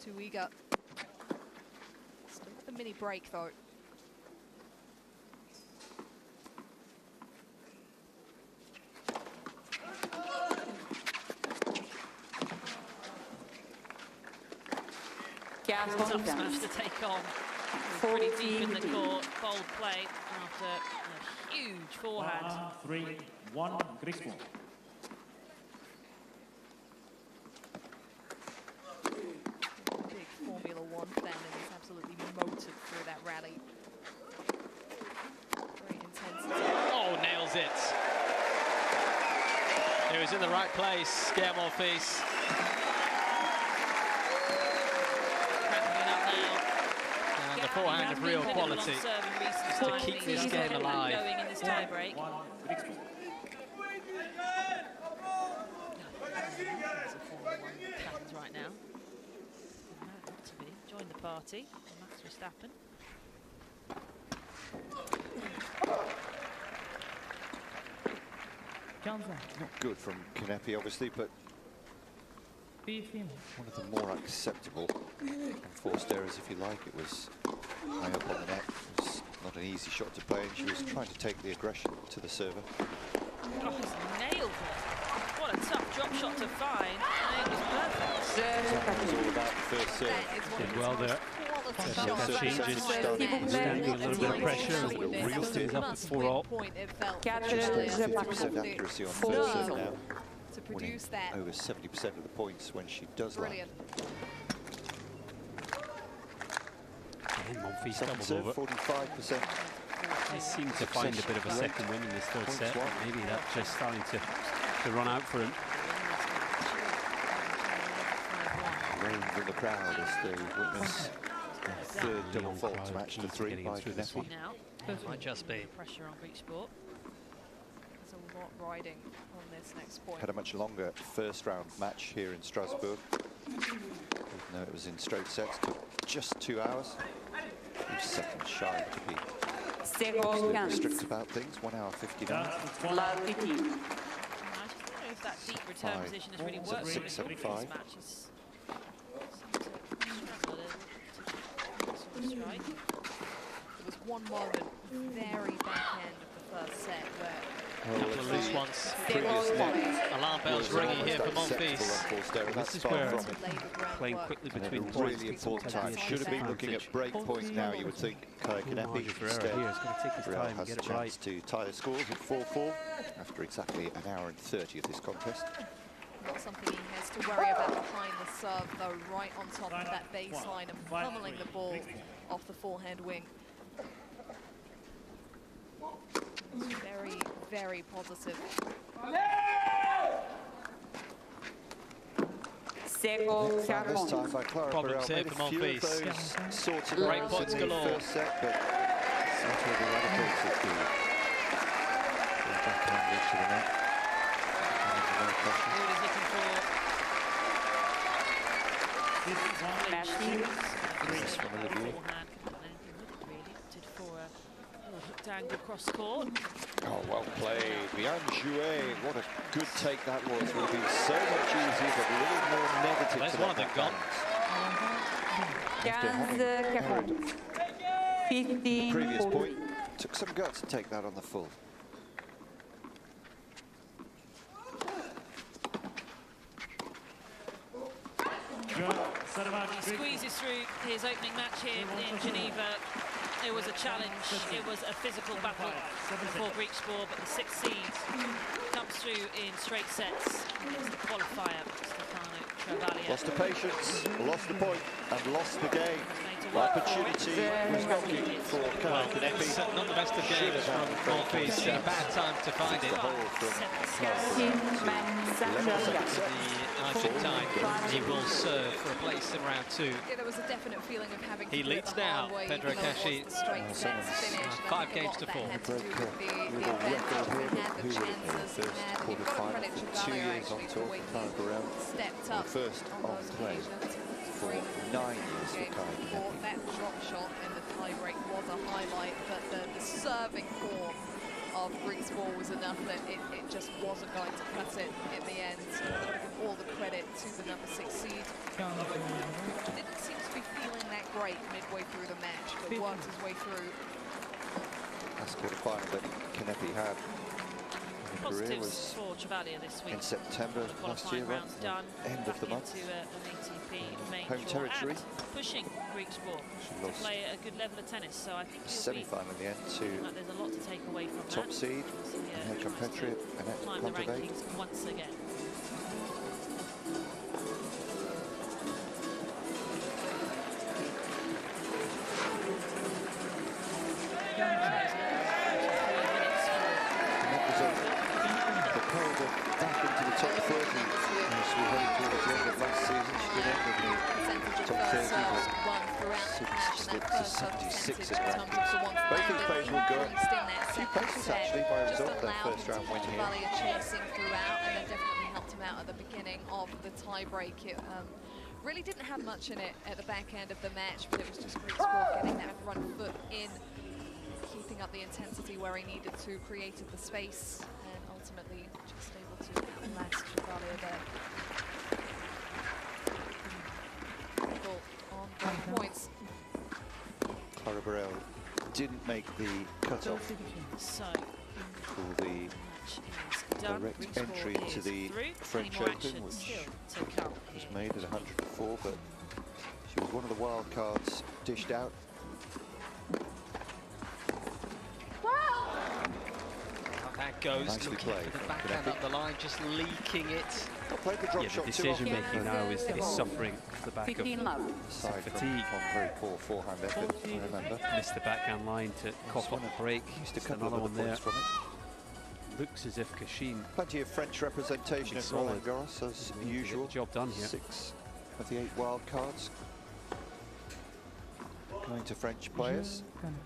too eager. Still at the mini break though. Tough smash to take on. Pretty deep in the court. Bold play after a huge forehand. 3-1, Greek ball. Big Formula One fan and he's absolutely motored through that rally. Great intensity. Oh, nails it. He was in the right place, Guillermo Fils. And the forehand of real quality to keep this game alive. Going in this tie break. Right now. Not to be. Join the party. Max Verstappen. Not good from Kanepi, obviously, but one of the more acceptable enforced errors, if you like. It was high up on the net. It was not an easy shot to play, and she was trying to take the aggression to the server. Oh, he's nailed it. What a tough drop shot to find. It was perfect. That was all about the first serve. Did well there. Changes, standing a little bit of pressure, real things up at 4-all. 50% accuracy on first serve now. To produce that. Over 70% of the points when she does Brilliant. And Monfils Second doubled serve, over. 45%. They seem to find a bit of a second win in this third set. Maybe that's just starting to run out for him. Roaring in the crowd as they witness a third double fault match to 3 by Kanepi. Now, Might just be. pressure on Greek sport. There's a lot riding on this next point. Had a much longer first round match here in Strasbourg. Even though it was in straight sets, took just 2 hours. 2 seconds shy to be strict about things. 1 hour 59. I just don't know if that deep return Five. position has really Is worked that for him 6-7-5? in this match. He's struggled a little to strike. There was one moment, very back end of the first set, where Couple of loose ones. Alarm bells ringing here for Monfils. This is where playing quickly between points. Really important time. Should have been looking at break point now, you would think. Kanepi instead has a chance to tie the scores at 4-4 after exactly an hour and 30 of this contest. not something he has to worry about behind the serve, though, right on top of that baseline and pummeling the ball off the forehand wing. It's very, very positive. This time by Clara Problem Burrell saved made for a few of Monfils. those sorts of Great errors points in the galore. first set, but not really eradicated the backhand reach to the net. Wood is looking for This from Olivier. forehand. Couldn't do anything with it, really. Opted for a hooked angle cross court. Oh, well played. Bien joué. What a good take that was. It would have been so much easier, but a little more negative. There's to one of that them gone. After having the previous point, took some guts to take that on the full. He squeezes through his opening match here in Geneva. It was a challenge, it was a physical battle for Greek sport, but the sixth seed comes through in straight sets. It's the qualifier, Stefano Travaglia. Lost the patience, lost the point, and lost the game. Opportunity was knocking for Well, Kanepi. it's not the best of games from Monfils. A bad time to find it. The Argentine, he will serve for a place in round two. Yeah, there was a definite feeling of having to He do it leads the hard now, way, Pedro even though it was Kashi. the straight sets finish, and I 5 think a games lot to of that 4. had to do with the event. With a record He here, had the who chances, first and you've quarter got to final credit for 2 Travaglia years on actually for tour the way for Clara Burrell. he stepped And up first on on those play occasions. for 9 years for Game Kaya before, Kanepi. that drop shot in the tiebreak was a highlight, but the serving form of Greek's ball was enough that it just wasn't going to cut it in the end. So all the credit to the number 6 seed. Didn't break midway through the match, but worked his way through. Last quarter-final that Kenepi had in the career Positives was for Chevalier this week. in September The last year, qualifying right? rounds done, End of the month. into an ATP main Home draw territory. and pushing Greek sport to lost play at a good level of tennis. So I think semi-final in the end to there's a lot to take away from top that. seed and her compatriot Annette Climb the Kontaveit. rankings once again. Back into the top 30 as we head towards the end of last season. She did end in the top 30, but slipped to 76 in rankings. Both these players will go up a few places actually by a result of their first round win here. Chevalier chasing throughout, and then definitely helped him out at the beginning of the tie-break. It really didn't have much in it at the back end of the match, but it was just Greek sport getting that front foot in, keeping up the intensity where he needed to, created the space, and ultimately just able to outlast Chevalier there. On break points. Clara Burrell didn't make the cut-off So for the direct entry into the French Open, which was made at 104, but she was one of the wild cards dished out. That goes Nicely looking played for the from backhand Kenepi. up the line, just leaking it. Played the drop Yeah, shot the too decision often. making now is suffering off the back of Aside from fatigue. one very poor forehand effort, I remember. Missed the backhand line to cough up the break. Used to Just couple another of one the there. points from it. Looks as if Kashin Plenty of French representation at Solid. Roland Garros, as usual. get the job done here. 6 of the 8 wild cards going to French players. And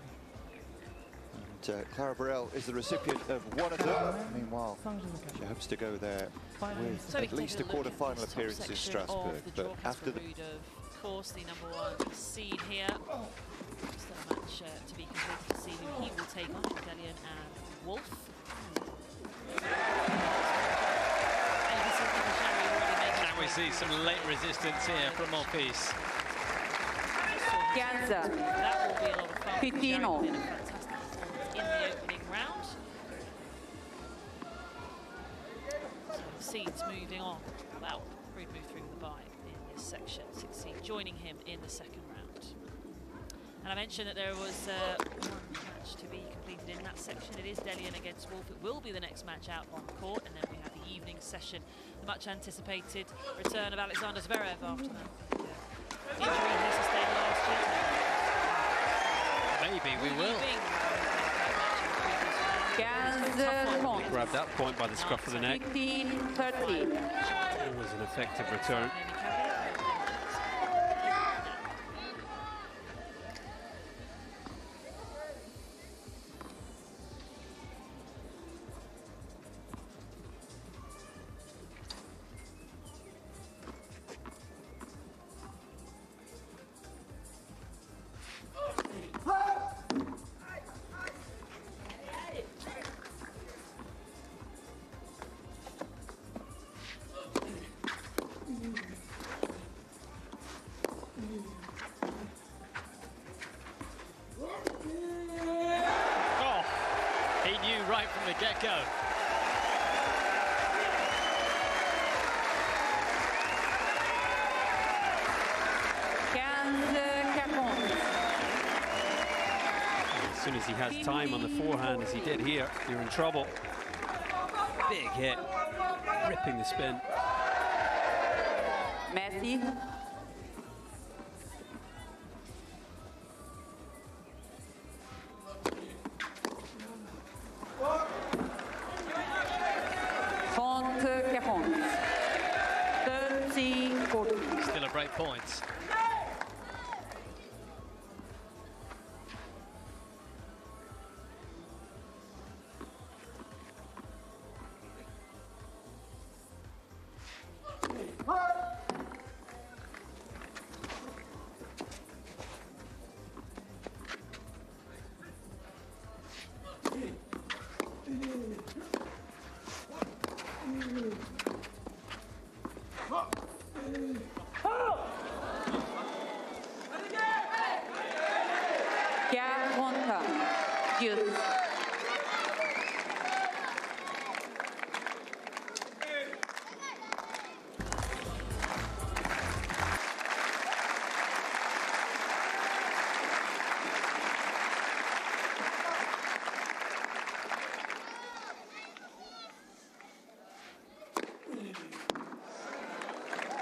Clara Burrell is the recipient of one of them. Meanwhile, she hopes to go there with So we at can least a take look at quarter-final this top appearance in section Strasbourg. of the But draw after the Casper-Ruud, of course, the #1 seed here. Still a match to be completed to see who he will take on, Delian and Wolf. Can we see some late resistance here from Monfils? That will be a lot of fun. Pitino. Been a fantastic performance in the opening round. So the seeds moving on. Wow, Ruud moved through the bye in this section. 6 seed joining him in the second round. And I mentioned that there was one match to be completed in that section. It is Delian against Wolf. It will be the next match out on court, and then we have the evening session, the much anticipated return of Alexander Zverev after that injury he sustained last year. Maybe we will. Grabbed that point by the scruff of the neck. 15-30. It was an effective return. Oh, he knew right from the get-go. As soon as he has time on the forehand, as he did here, you're in trouble. Big hit, ripping the spin. Messi. Font-Caron. 30-40. Still a break points. Good.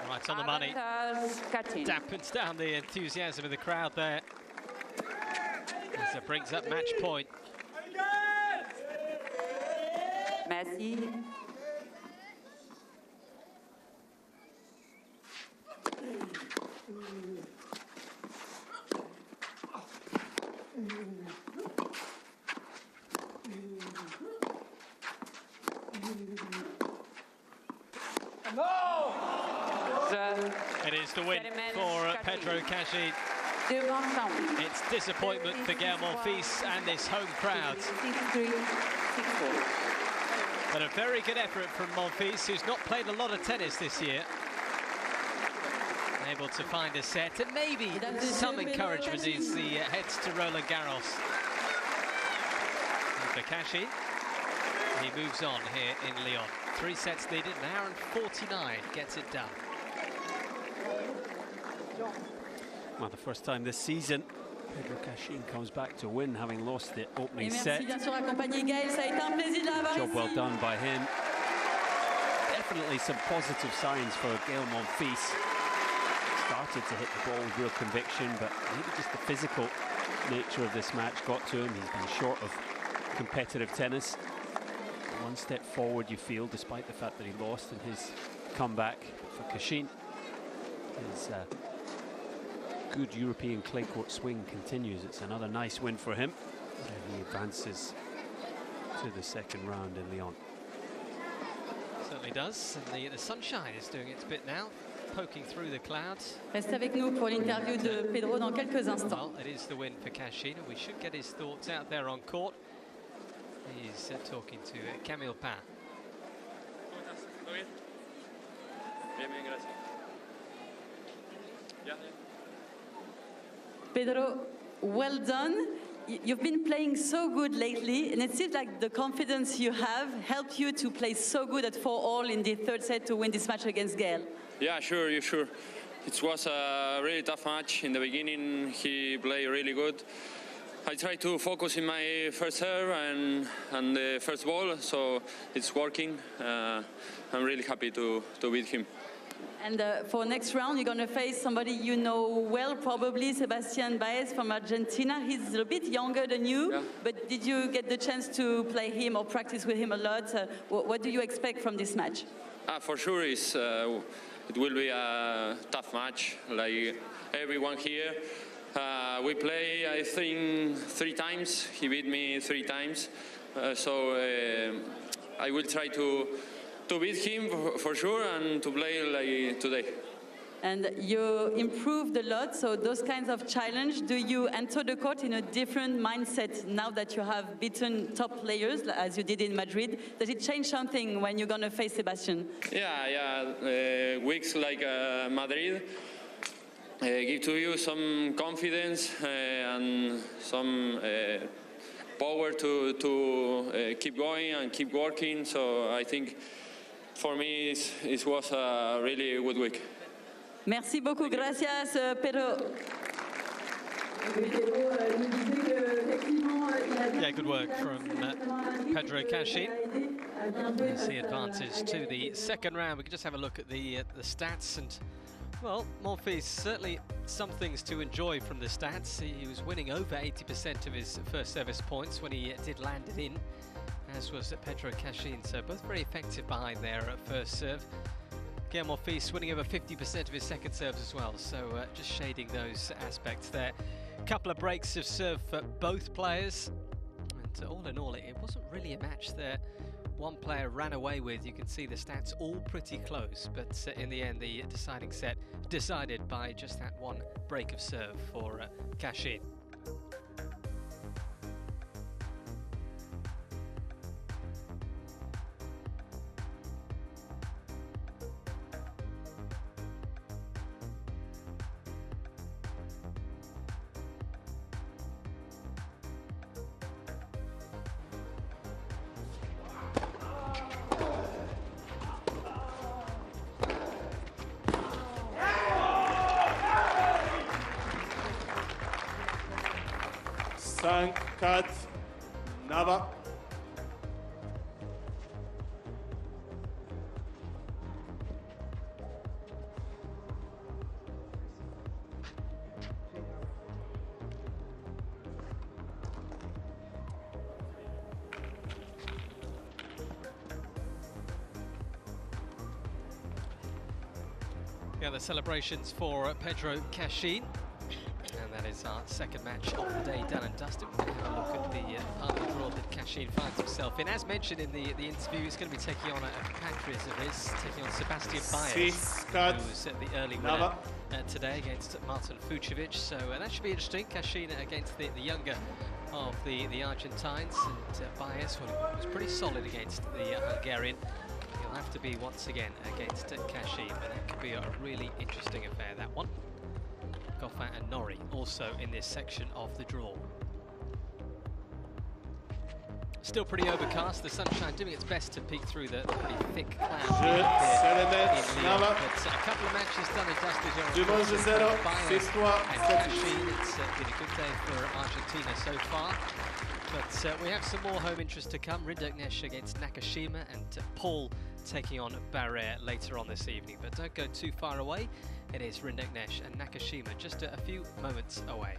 Right on the money. Dampens down the enthusiasm of the crowd there. As it brings up match point. Merci. It is the win for Pedro Cachin. It's disappointment for Gael Monfils and this home crowd. But a very good effort from Monfils, who's not played a lot of tennis this year. Able to find a set, and maybe some encouragement as he heads to Roland Garros. And for Cachin, he moves on here in Lyon. 3 sets needed, an hour and 49 gets it done. Well, the first time this season, Pedro Cachin comes back to win, having lost the opening set. Job well done by him. Definitely some positive signs for Gael Monfils. Started to hit the ball with real conviction, but maybe just the physical nature of this match got to him. He's been short of competitive tennis. One step forward, you feel, despite the fact that he lost in his comeback. For Cachin, his good European clay court swing continues. It's another nice win for him, and he advances to the second round in Lyon. Certainly does, and the sunshine is doing its bit now, poking through the clouds. Reste avec nous pour l'interview de Pedro dans quelques instants. Well, it is the win for Cachin, and we should get his thoughts out there on court. He's talking to Camille Pin. Pedro, well done. You've been playing so good lately, and it seems like the confidence you have helped you to play so good at 4-all in the third set to win this match against Gael. Yeah, sure. It was a really tough match. In the beginning, he played really good. I tried to focus in my first serve and the first ball, so it's working. I'm really happy to beat him. And for next round, you're going to face somebody you know well, probably Sebastián Báez from Argentina. He's a bit younger than you, yeah. But did you get the chance to play him or practice with him a lot? What do you expect from this match? For sure, it will be a tough match, like everyone here. We play, I think, 3 times. He beat me 3 times. So I will try to beat him for sure and to play like today. And you improved a lot, so those kinds of challenge, do you enter the court in a different mindset now that you have beaten top players as you did in Madrid? Does it change something when you're going to face Sebastian? Yeah. Weeks like Madrid give to you some confidence and some power to keep going and keep working. So I think for me it was a really good week. Merci beaucoup, gracias Pedro. Yeah, good work from Pedro Cachin as he advances to the second round. We can just have a look at the stats, and well, Monfils certainly some things to enjoy from the stats. He was winning over 80% of his first service points when he did land it in, as was Pedro Cachin, so both very effective behind there at first serve. Gael Monfils winning over 50% of his second serves as well, so just shading those aspects there. A couple of breaks of serve for both players, and all in all, it wasn't really a match there. One player ran away with. You can see the stats all pretty close, but in the end, the deciding set decided by just that one break of serve for Cachin. 5-4, Nava. Yeah, the celebrations for Pedro Cashin. And that is our second match of the day done and dusted. We're going to have a look at the part of the draw that Cashin finds himself in. As mentioned in the interview, he's going to be taking on a compatriot of his, taking on Sebastian Baez, who was the early winner today against Martin Fucsovic. So that should be interesting. Cashin against the younger of the Argentines, and Baez was pretty solid against the Hungarian. He'll have to be once again against Cashin, but that could be a really interesting affair, that one. Goffin and Norrie also in this section of the draw. Still pretty overcast, the sunshine doing its best to peek through the pretty thick clouds here in Lyon. But a couple of matches done and dusted here on Baez and Cashin. It's been a good day for Argentina so far. But we have some more home interest to come. Rinderknecht against Nakashima, and Paul taking on Barrère later on this evening. But don't go too far away. It is Rinderknecht and Nakashima just a few moments away.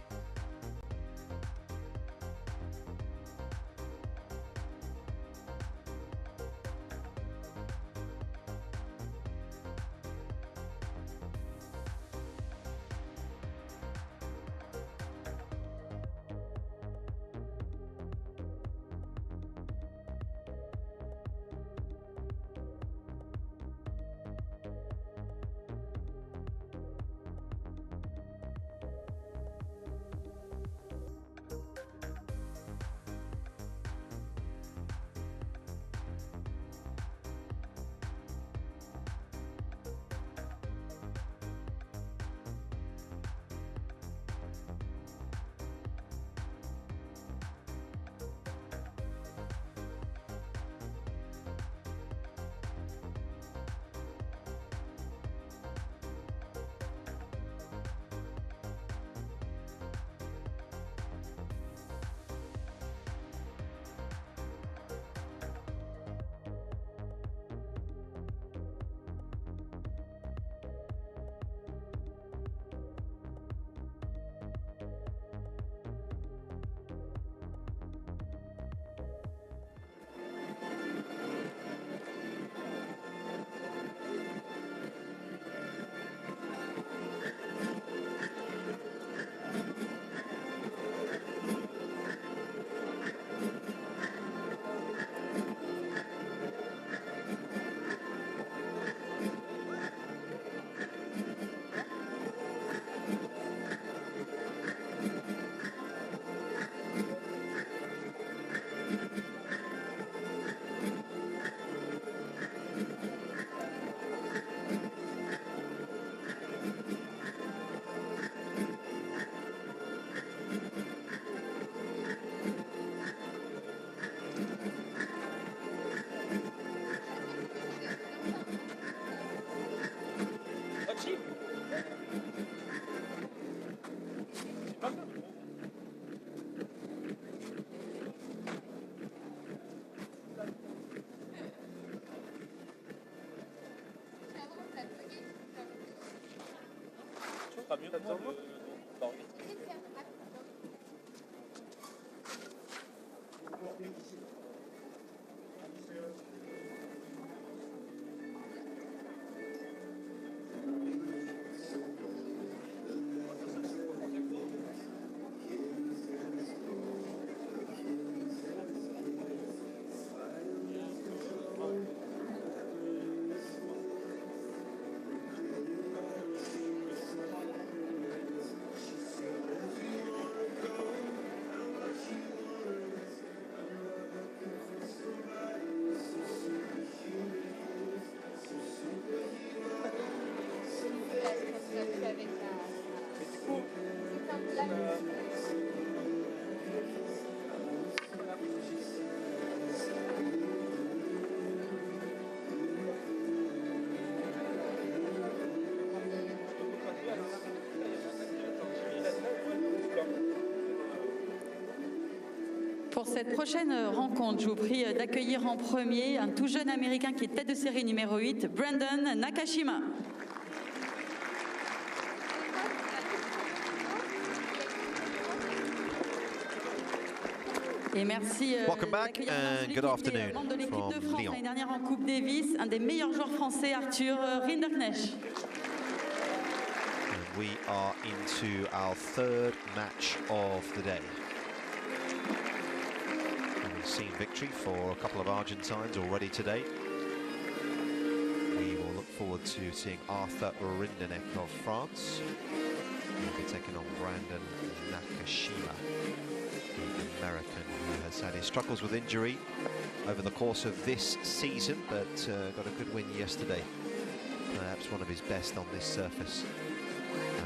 Pour cette prochaine rencontre, je vous prie d'accueillir en premier un tout jeune Américain qui est tête de série numéro 8, Brandon Nakashima. Et merci Welcome back and good afternoon membre de l'équipe from de France Lyon. l'année dernière en Coupe Davis, un des meilleurs joueurs français, Arthur Rinderknecht. And we are into our third match of the day. And we've seen victory for a couple of Argentines already today. We will look forward to seeing Arthur Rinderknecht of France. He'll be taking on Brandon Nakashima, the American, who has had his struggles with injury over the course of this season, but got a good win yesterday. Perhaps one of his best on this surface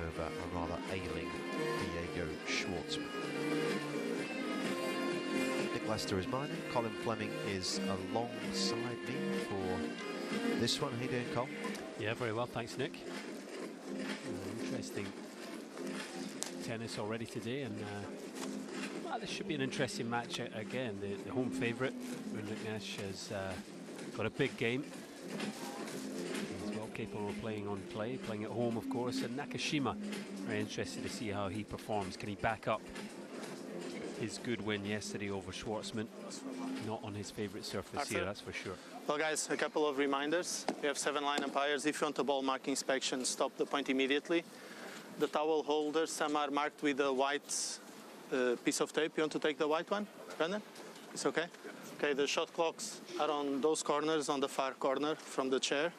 over a rather ailing Diego Schwartzman. Nick Lester is mine. Colin Fleming is alongside me for this one. How you doing, Col? Yeah, very well, thanks, Nick. Interesting tennis already today, and well, this should be an interesting match again. The home favourite, Rinderknecht, has got a big game. He's well capable of playing on clay, playing at home, of course. And Nakashima, very interested to see how he performs. Can he back up his good win yesterday over Schwartzman? Not on his favourite surface here, that's for sure. Well, guys, a couple of reminders. We have 7 line umpires. If you want a ball mark inspection, stop the point immediately. The towel holders, some are marked with a white piece of tape. You want to take the white one, Brandon? It's okay? Okay, the shot clocks are on those corners, on the far corner from the chair.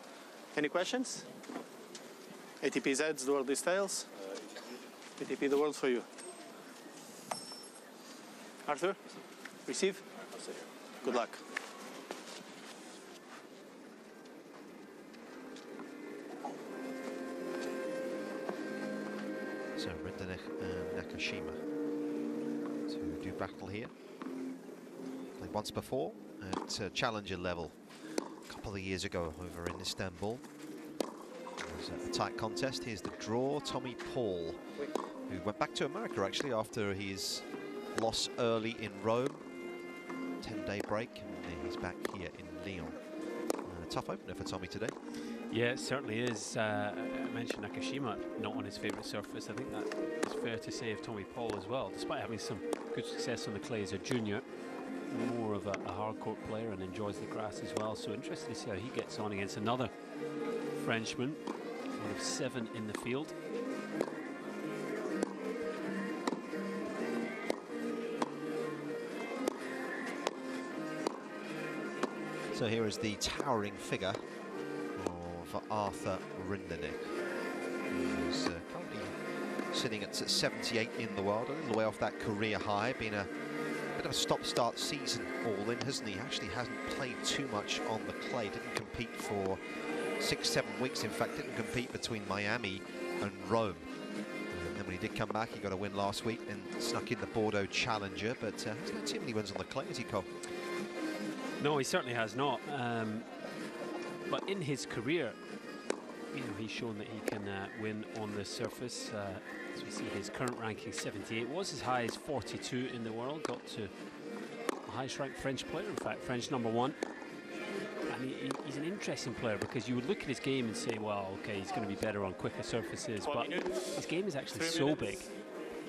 Any questions? ATP's heads, the world is tails. ATP, the world for you. Arthur, receive. Good luck. So Rinderknecht and Nakashima to do battle here. Played once before at challenger level a couple of years ago over in Istanbul. It was a tight contest. Here's the draw. Tommy Paul, who went back to America actually after his loss early in Rome. 10-day break, and he's back here in Lyon. Tough opener for Tommy today. Yeah, it certainly is. I mentioned Nakashima not on his favourite surface. I think that is fair to say of Tommy Paul as well. Despite having some good success on the clay as a junior, more of a hard court player and enjoys the grass as well. So interested to see how he gets on against another Frenchman, one of 7 in the field. So here is the towering figure of Arthur Rinderknecht, who's currently sitting at 78 in the world, a little way off that career high. Been a bit of a stop-start season all in, hasn't he? Actually hasn't played too much on the clay. Didn't compete for 6-7 weeks. In fact, didn't compete between Miami and Rome. And then when he did come back, he got a win last week and snuck in the Bordeaux Challenger. But hasn't had too many wins on the clay, has he, Cole? No, he certainly has not. But in his career, you know, he's shown that he can win on the surface. As we see, his current ranking 78, was as high as 42 in the world. Got to a highest ranked French player, in fact, French #1. And he's an interesting player because you would look at his game and say, well, okay, he's going to be better on quicker surfaces, but his game is actually so big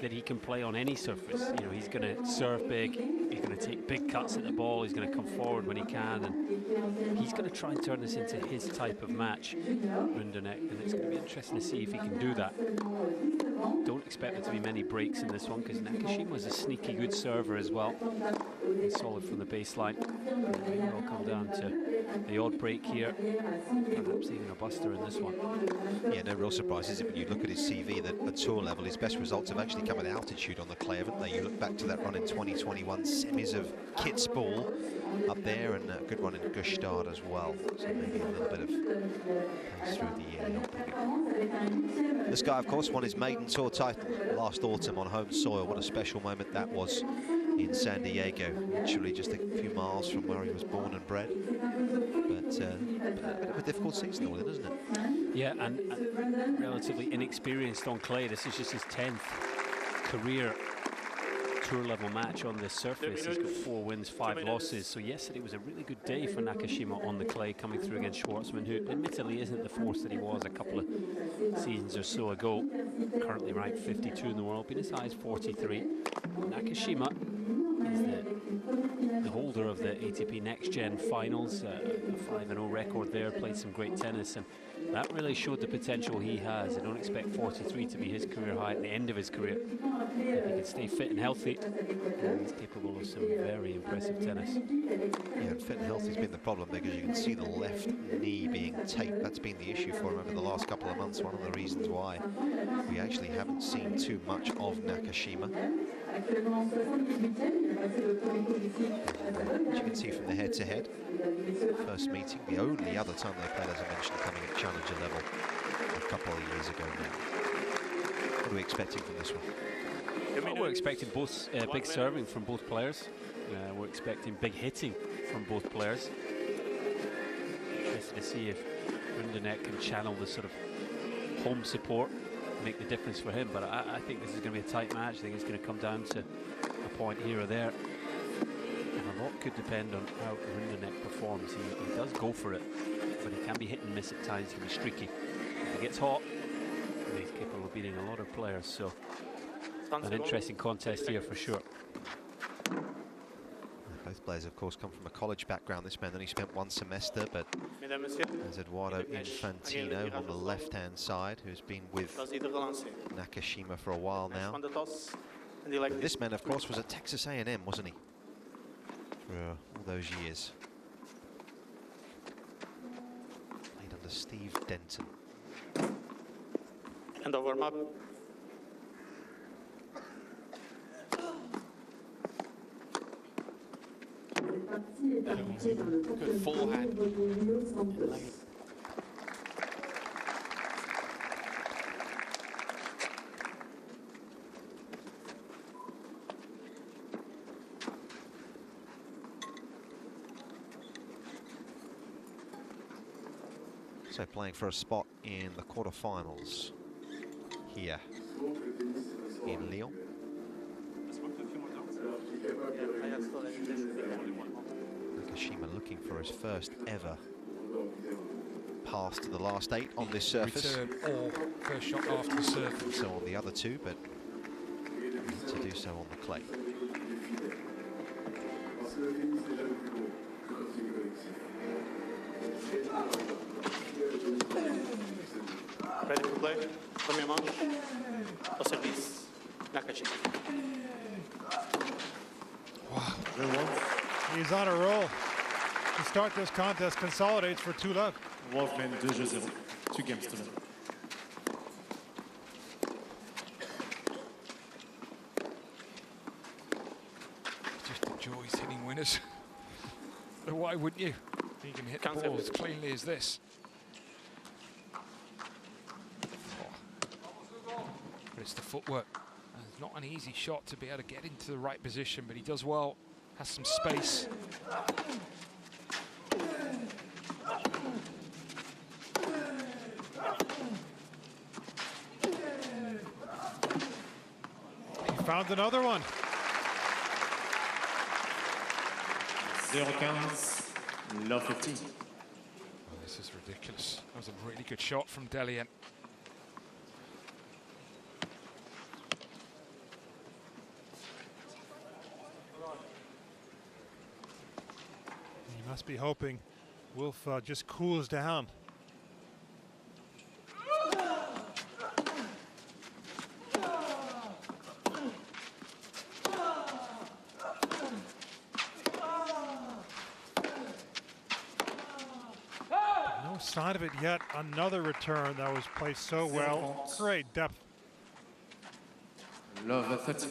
that he can play on any surface. You know, he's going to serve big, he's going to take big cuts at the ball, he's going to come forward when he can, and he's going to try and turn this into his type of match, Rinderknecht, and it's going to be interesting to see if he can do that. Don't expect there to be many breaks in this one because Nakashima was a sneaky good server as well, and solid from the baseline. Maybe will come down to the odd break here, perhaps even a buster in this one. Yeah, no real surprises when you look at his CV that at tour level, his best results have actually come at altitude on the clay, haven't they? You look back to that run in 2021, semis of Kitzbühel up there, and a good one in Gstaad as well. So maybe a little bit of pace through the year helping. This guy, of course, won his maiden tour title last autumn on home soil. What a special moment that was in San Diego, literally just a few miles from where he was born and bred. But a bit of a difficult season all in, isn't it? Yeah, and relatively inexperienced on clay. This is just his 10th career tour level match on this surface. He's got 4 wins, 5 losses. So yesterday was a really good day for Nakashima on the clay, coming through against Schwartzman, who admittedly isn't the force that he was a couple of seasons or so ago. Currently ranked 52 in the world, been as high as 43. Nakashima is the holder of the ATP Next Gen Finals, a 5-0 record there, played some great tennis, and that really showed the potential he has. I don't expect 43 to be his career high at the end of his career. If he can stay fit and healthy, he's capable of some very impressive tennis. Yeah, and fit and healthy has been the problem, because you can see the left knee being taped. That's been the issue for him over the last couple of months, one of the reasons why we actually haven't seen too much of Nakashima. As you can see from the head-to-head, first meeting, the only other time they played, as I mentioned, coming at challenger level a couple of years ago now. What are we expecting from this one? Well, we're expecting both big serving from both players. We're expecting big hitting from both players. Interested to see if Rundenek can channel the sort of home support, make the difference for him. But I think this is going to be a tight match. I think it's going to come down to a point here or there. And a lot could depend on how Rundenek performs. He does go for it, but he can be hit and miss at times. He can be streaky. If he gets hot, he's capable of beating a lot of players. So an interesting contest here for sure. Both players, of course, come from a college background. This man only spent 1 semester, but there's Eduardo Infantino on the left-hand side, who's been with Nakashima for a while now. And this man, of course, was at Texas A&M, wasn't he? For all those years. Played under Steve Denton. And over map. Good forehand. So playing for a spot in the quarterfinals here in Lyon. Nakashima looking for his first ever pass to the last 8 on this surface. Return or first shot after the serve. So on the other 2, but need to do so on the clay. Ready to play? Premier manche. Au service. Nakashima. Wow. He's on a roll. To start this contest, consolidates for 2-love. Wolfman 2-0, 2 games to win. Just enjoys hitting winners. So why wouldn't you? You can hit the ball as cleanly as this. But it's the footwork. And it's not an easy shot to be able to get into the right position, but he does well, has some space. He found another one. 0-15, love 15. Oh, this is ridiculous. That was a really good shot from Delian. He must be hoping Wolf just cools down. No sign of it yet. Another return that was placed so well. Great depth. Love 30.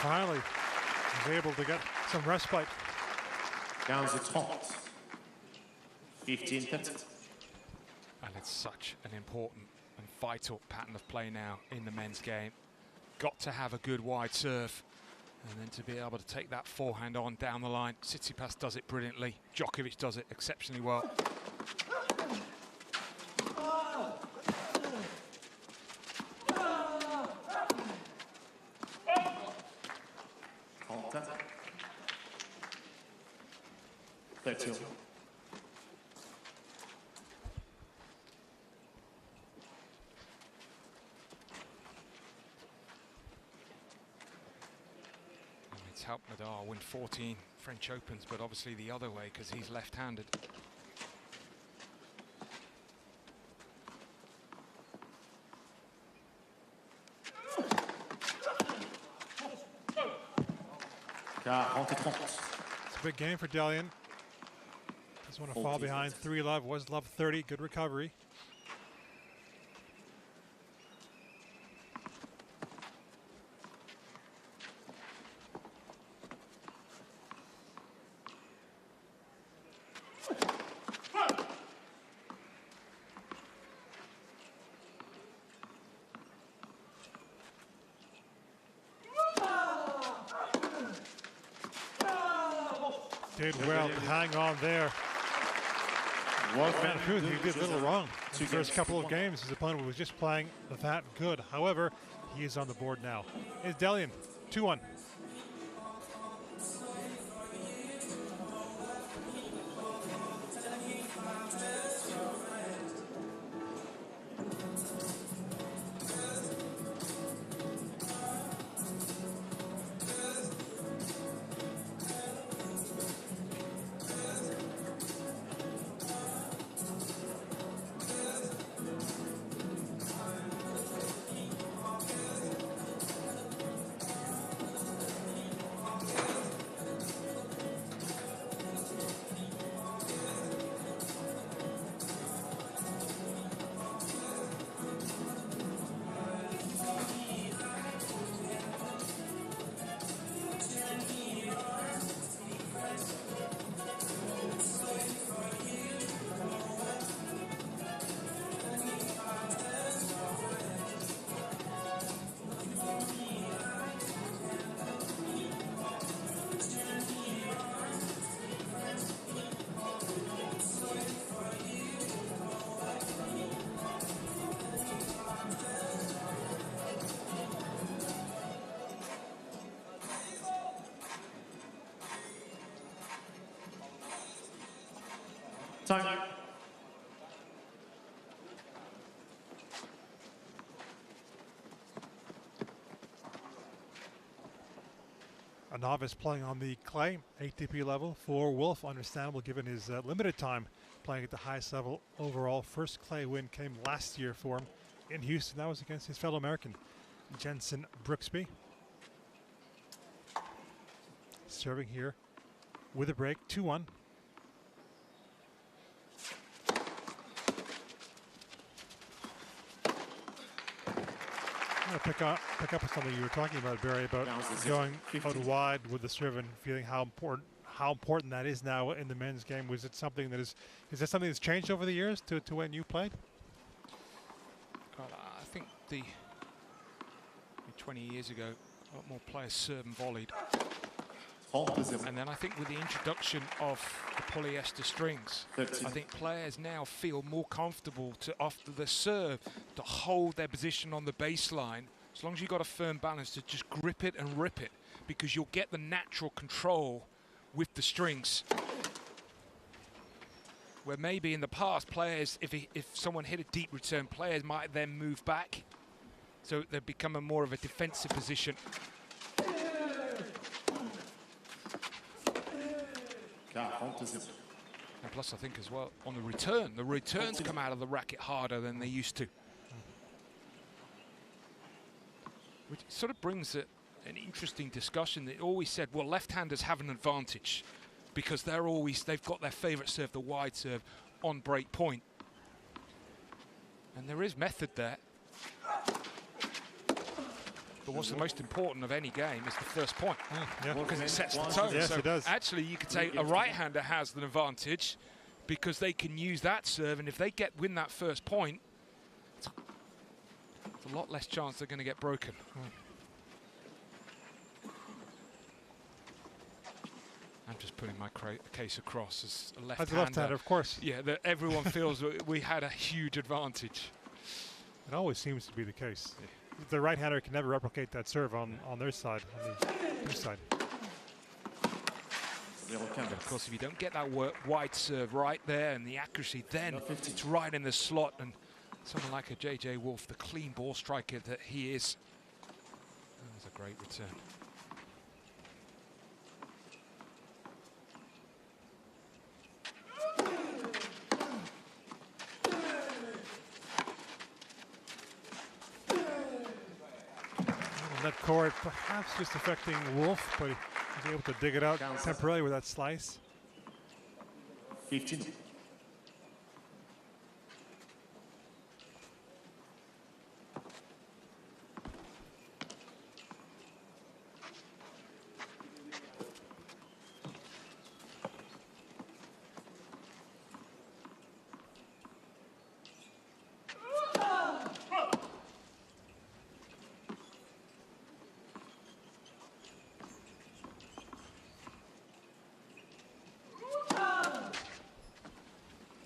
finally was able to get some respite. 15-30. 15-30. And it's such an important and vital pattern of play now in the men's game. Got to have a good wide serve, and then to be able to take that forehand on down the line. Tsitsipas does it brilliantly. Djokovic does it exceptionally well. Contact. 30. It's helped Nadal win 14 French Opens, but obviously the other way because he's left-handed. It's a big game for Delian. Doesn't want to fall behind 3-love. Was love 30. Good recovery. Did well to hang on there. Man, he did little wrong in the first couple of games. His opponent was just playing that good. However, he is on the board now. It's Delian, 2-1. Time. A novice playing on the clay, ATP level for Wolf. Understandable given his limited time playing at the highest level overall. First clay win came last year for him in Houston. That was against his fellow American, Jensen Brooksby. Serving here with a break, 2-1. Pick up on something you were talking about, Barry, about going out wide with the serve and feeling how important that is now in the men's game. Was it something that is that something that's changed over the years to when you played? Well, I think 20 years ago, a lot more players served and volleyed. And then I think with the introduction of the polyester strings, I think players now feel more comfortable to, after the serve, to hold their position on the baseline, as long as you've got a firm balance, to just grip it and rip it, because you'll get the natural control with the strings. Where maybe in the past, players, if someone hit a deep return, players might then move back. So they become more of a defensive position. And plus, I think as well, on the returns come out of the racket harder than they used to. Which sort of brings an interesting discussion. They always said, well, left-handers have an advantage because they've got their favorite serve, the wide serve, on break point. And there is method there. But what's the most important of any game is the first point, yeah. because it sets the tone. Yes, so it does. actually, you could say a right-hander has the advantage because they can use that serve, and if they win that first point, it's a lot less chance they're going to get broken. I'm just putting my case across as a left-hander. As a left-hander, of course. Yeah, that everyone feels we had a huge advantage. It always seems to be the case. The right-hander can never replicate that serve on their side, on the blue side. Of course, if you don't get that wide serve right there and the accuracy, then it's right in the slot. And someone like a JJ Wolf, the clean ball striker that he is, that was a great return. That chord perhaps just affecting Wolf, but he was able to dig it out temporarily with that slice. 15.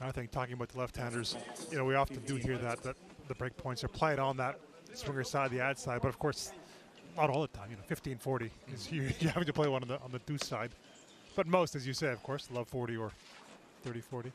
I think talking about the left-handers, you know, we often do hear that the break points are played on that swinger side, the ad side, but of course, not all the time. You know, 15-40 is you having to play one on the deuce side, but most, as you say, of course, love 40 or 30-40.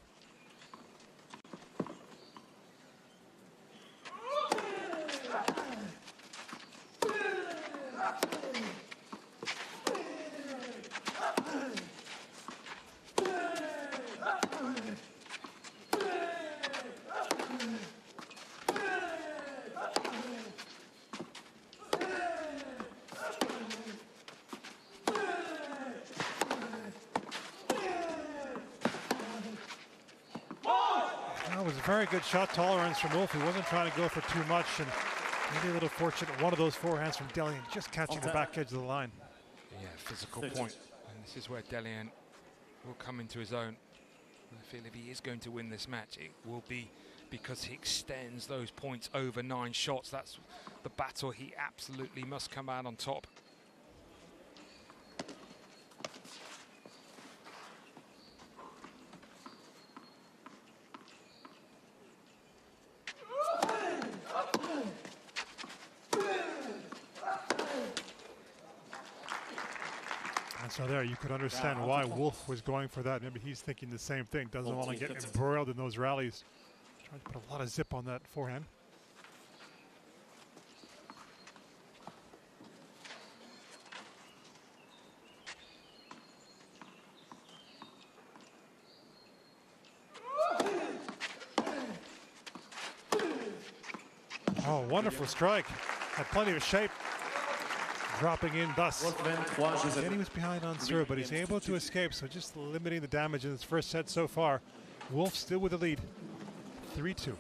That was a very good shot tolerance from Wolf. He wasn't trying to go for too much, and maybe a little fortunate. One of those forehands from Delian just catching the back edge of the line. Yeah, physical point. And this is where Delian will come into his own. I feel if he is going to win this match, it will be because he extends those points over 9 shots. That's the battle he absolutely must come out on top. And so there, you could understand why Wolf was going for that. Maybe he's thinking the same thing. Doesn't want to get embroiled in those rallies. Trying to put a lot of zip on that forehand. Oh, wonderful strike. Had plenty of shape. Dropping in thus. Again, he was behind on serve, but he's able to escape, so just limiting the damage in his first set so far. Wolf still with the lead, 3-2.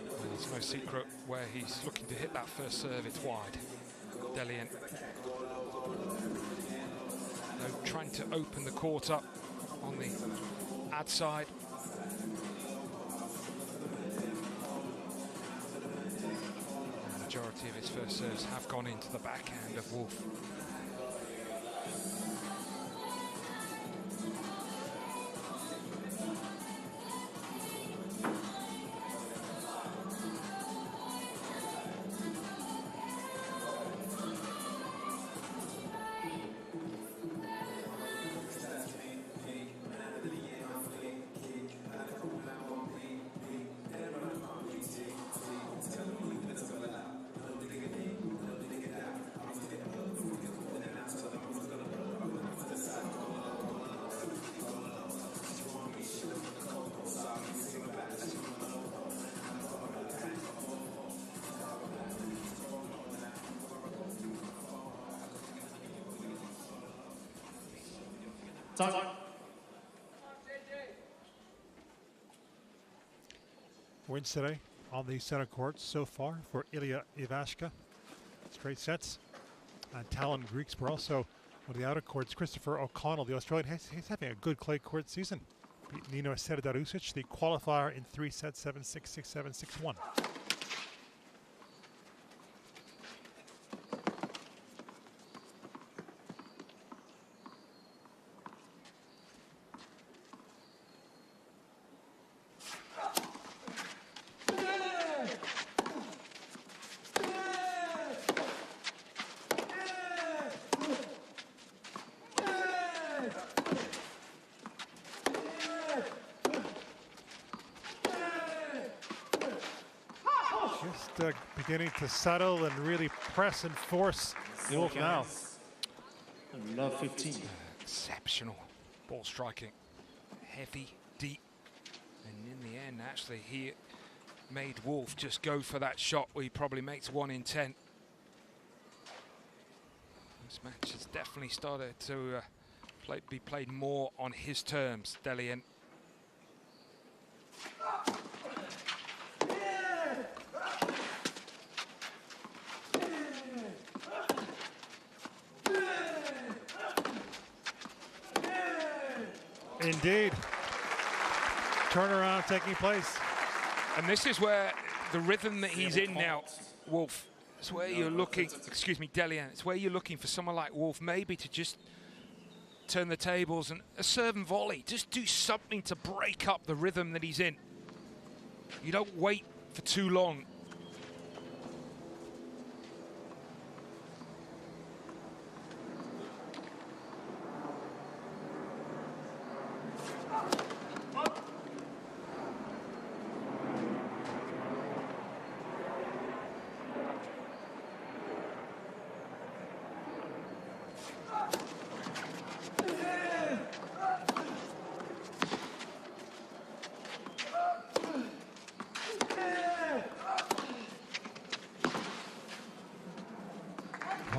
Well, there's no secret where he's looking to hit that first serve, it's wide. Delian. Trying to open the court up on the ad side. The majority of his first serves have gone into the backhand of Wolf. Time. wins today on the center court so far for Ilya Ivashka. Straight sets. And Talon Griekspoor also on the outer courts. Christopher O'Connell, the Australian, he's having a good clay court season. Beat Nino Serdariusic, the qualifier, in 3 sets, 7-6, 6-7, 6-1. Beginning to settle and really press and force Wolf now. Love 15. Exceptional ball striking. Heavy, deep. And in the end, actually, he made Wolf just go for that shot where he probably makes 1 in 10. This match has definitely started to be played more on his terms, Delian. Indeed. Turnaround taking place. And this is where the rhythm that he's in now, Wolf, it's where you're looking, excuse me, Delian, it's where you're looking for someone like Wolf maybe to just turn the tables and a serve and volley. Just do something to break up the rhythm that he's in. You don't wait for too long.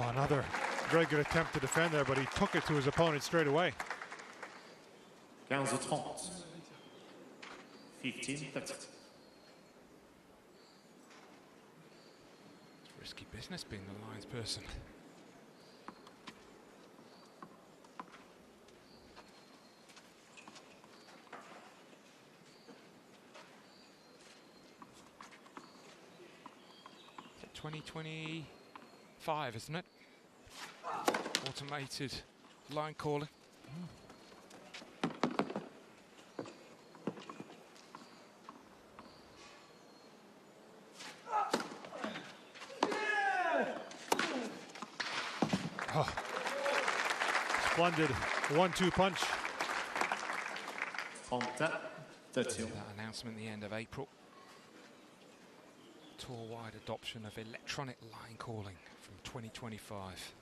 Another very good attempt to defend there, but he took it to his opponent straight away. 15-30. 15-30. It's risky business being the Lions person. Is it 2025, isn't it? Automated line calling. Oh. Splendid 1-2 punch. That announcement at the end of April. Tour-wide adoption of electronic line calling from 2025.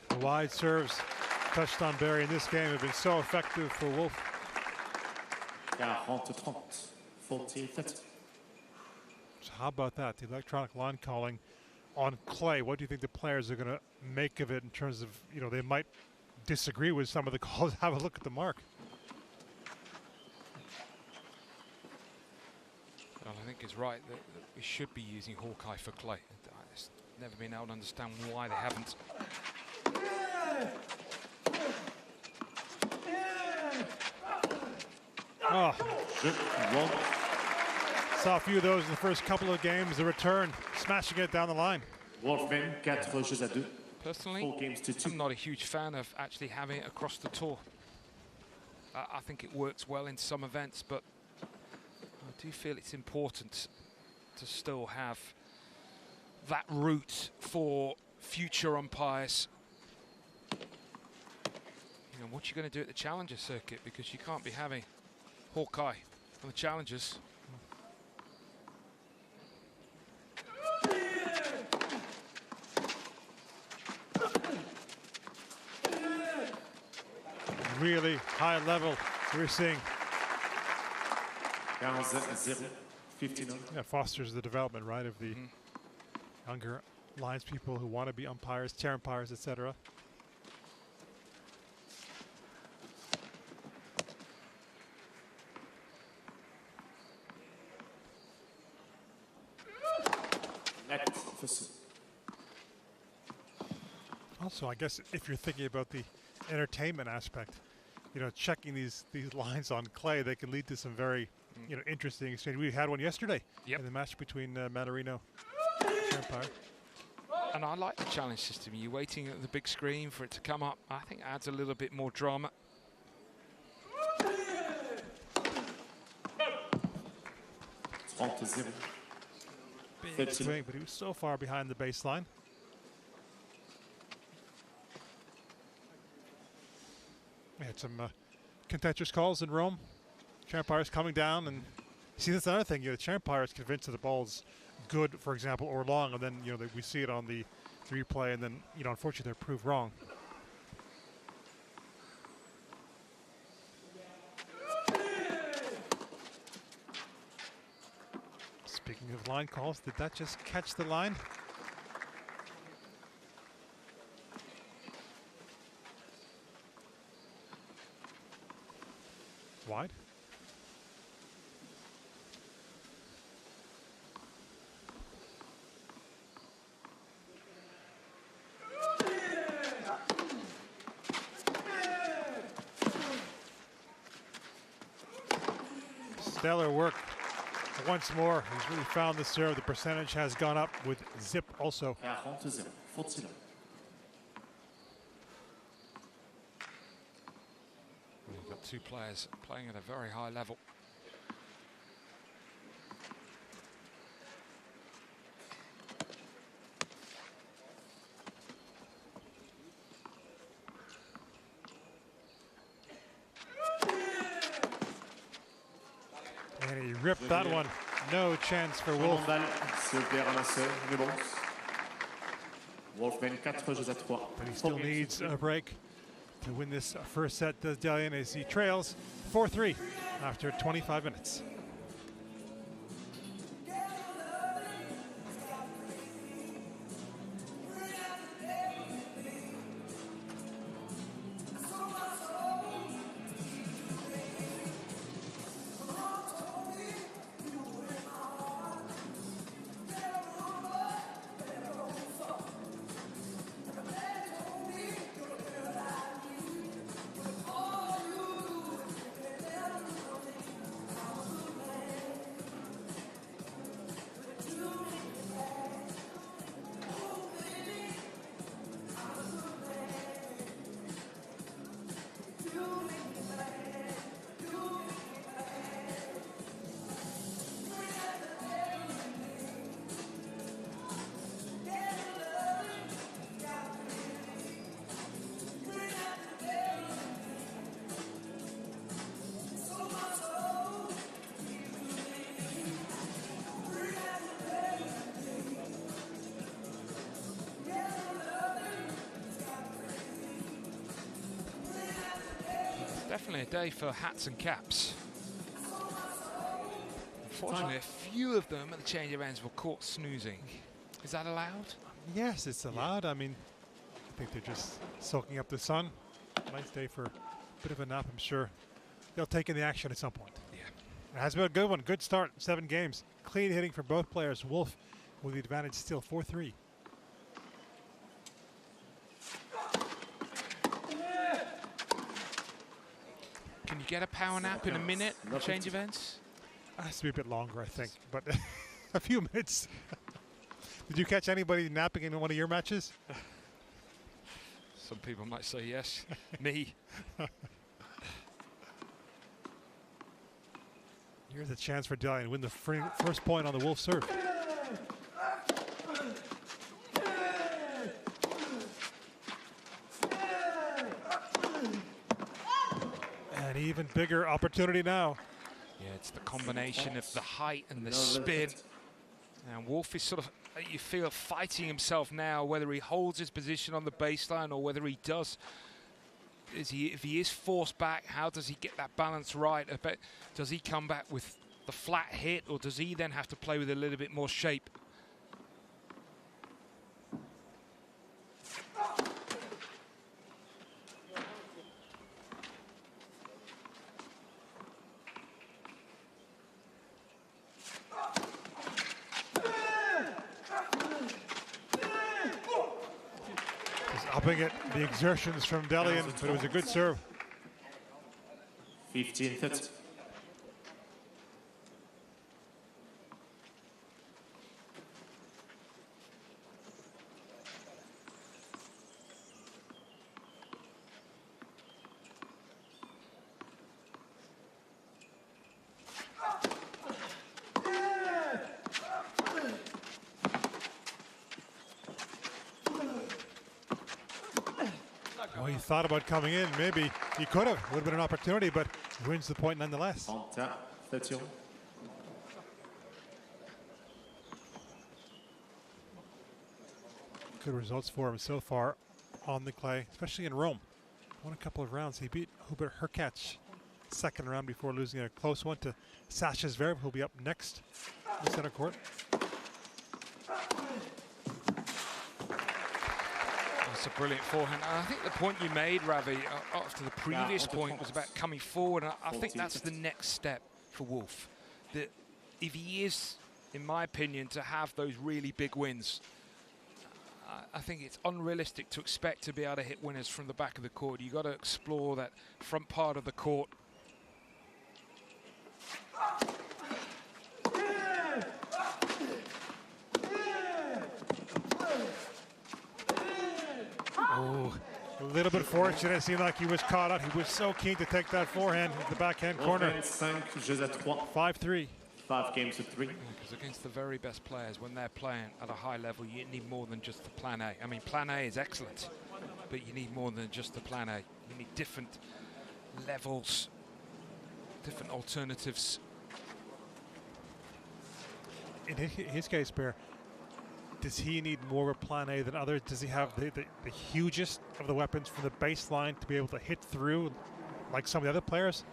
The wide serves touched on Barry in this game have been so effective for Wolf. 40-30. 40-30. So how about that? The electronic line calling on clay. What do you think the players are going to make of it in terms of, you know, they might disagree with some of the calls. Have a look at the mark. Well, I think it's right that we should be using Hawkeye for clay. I've never been able to understand why they haven't. Oh. Saw a few of those in the first couple of games. The return, smashing it down the line. Wolfman, 4 jeux à 2. Personally, 4 games to 2. I'm not a huge fan of actually having it across the tour. I think it works well in some events, but I do feel it's important to still have that route for future umpires. You know, what you're going to do at the Challenger circuit, because you can't be having Hawkeye on the Challengers. Really high level we're seeing 15-0, 15-0. Yeah, fosters the development, right, of the younger lines people who want to be umpires, chair umpires, etc. Also, I guess if you're thinking about the entertainment aspect, you know, checking these lines on clay, they can lead to some very, you know, interesting exchange. We had one yesterday in the match between Manarino and Empire. And I like the challenge system. You're waiting at the big screen for it to come up. I think it adds a little bit more drama. Big swing, but he was so far behind the baseline. We had some contentious calls in Rome. Champires coming down, and see, that's another thing. You know, the Champire is convinced that the ball's good, for example, or long, and then you know we see it on the replay, and then you know unfortunately they're proved wrong. Speaking of line calls, did that just catch the line? Wide. Stellar work once more. He's really found the serve. The percentage has gone up with Zip also. We've got two players playing at a very high level. And he ripped that one. No chance for Wolf. But he still needs a break to win this first set, does Dalian, as he trails 4-3 after 25 minutes. Definitely a day for hats and caps. Unfortunately, a few of them at the change of ends were caught snoozing. Is that allowed? Yes, it's allowed. I mean, I think they're just soaking up the sun. Nice day for a bit of a nap, I'm sure. They'll take in the action at some point. Yeah. It has been a good one. Good start. 7 games. Clean hitting for both players. Wolf with the advantage still 4-3. Can you get a power nap in a minute? Change of ends? It has to be a bit longer, I think, but a few minutes. Did you catch anybody napping in one of your matches? Some people might say yes. Me. Here's a chance for Dalian to win the first point on the Wolf serve. An even bigger opportunity now. Yeah, it's the combination of the height and the spin. And Wolf is sort of, you feel, fighting himself now, whether he holds his position on the baseline or whether he does. If he is forced back, how does he get that balance right? Does he come back with the flat hit, or does he then have to play with a little bit more shape? Upping it, the exertions from Delian, but it was a good serve. 15-30. Well, he thought about coming in. Maybe he could have. Would have been an opportunity, but he wins the point nonetheless. 30. Good results for him so far on the clay, especially in Rome. Won a couple of rounds. He beat Hubert Hurkacz second round before losing a close one to Sasha Zverev, who'll be up next in the center court. That's a brilliant forehand. And I think the point you made, Ravi, after the previous point was about coming forward. And I think that's the next step for Wolf. That if he is, in my opinion, to have those really big wins, I think it's unrealistic to expect to be able to hit winners from the back of the court. You've got to explore that front part of the court. Oh, a little bit fortunate. It seemed like he was caught out. He was so keen to take that forehand in the backhand corner. 5-3. 5 games to 3. Because against the very best players, when they're playing at a high level, you need more than just the plan A. I mean, plan A is excellent, but you need more than just the plan A. You need different levels, different alternatives. In his case, Bear, does he need more of a plan A than others? Does he have the hugest of the weapons from the baseline to be able to hit through like some of the other players?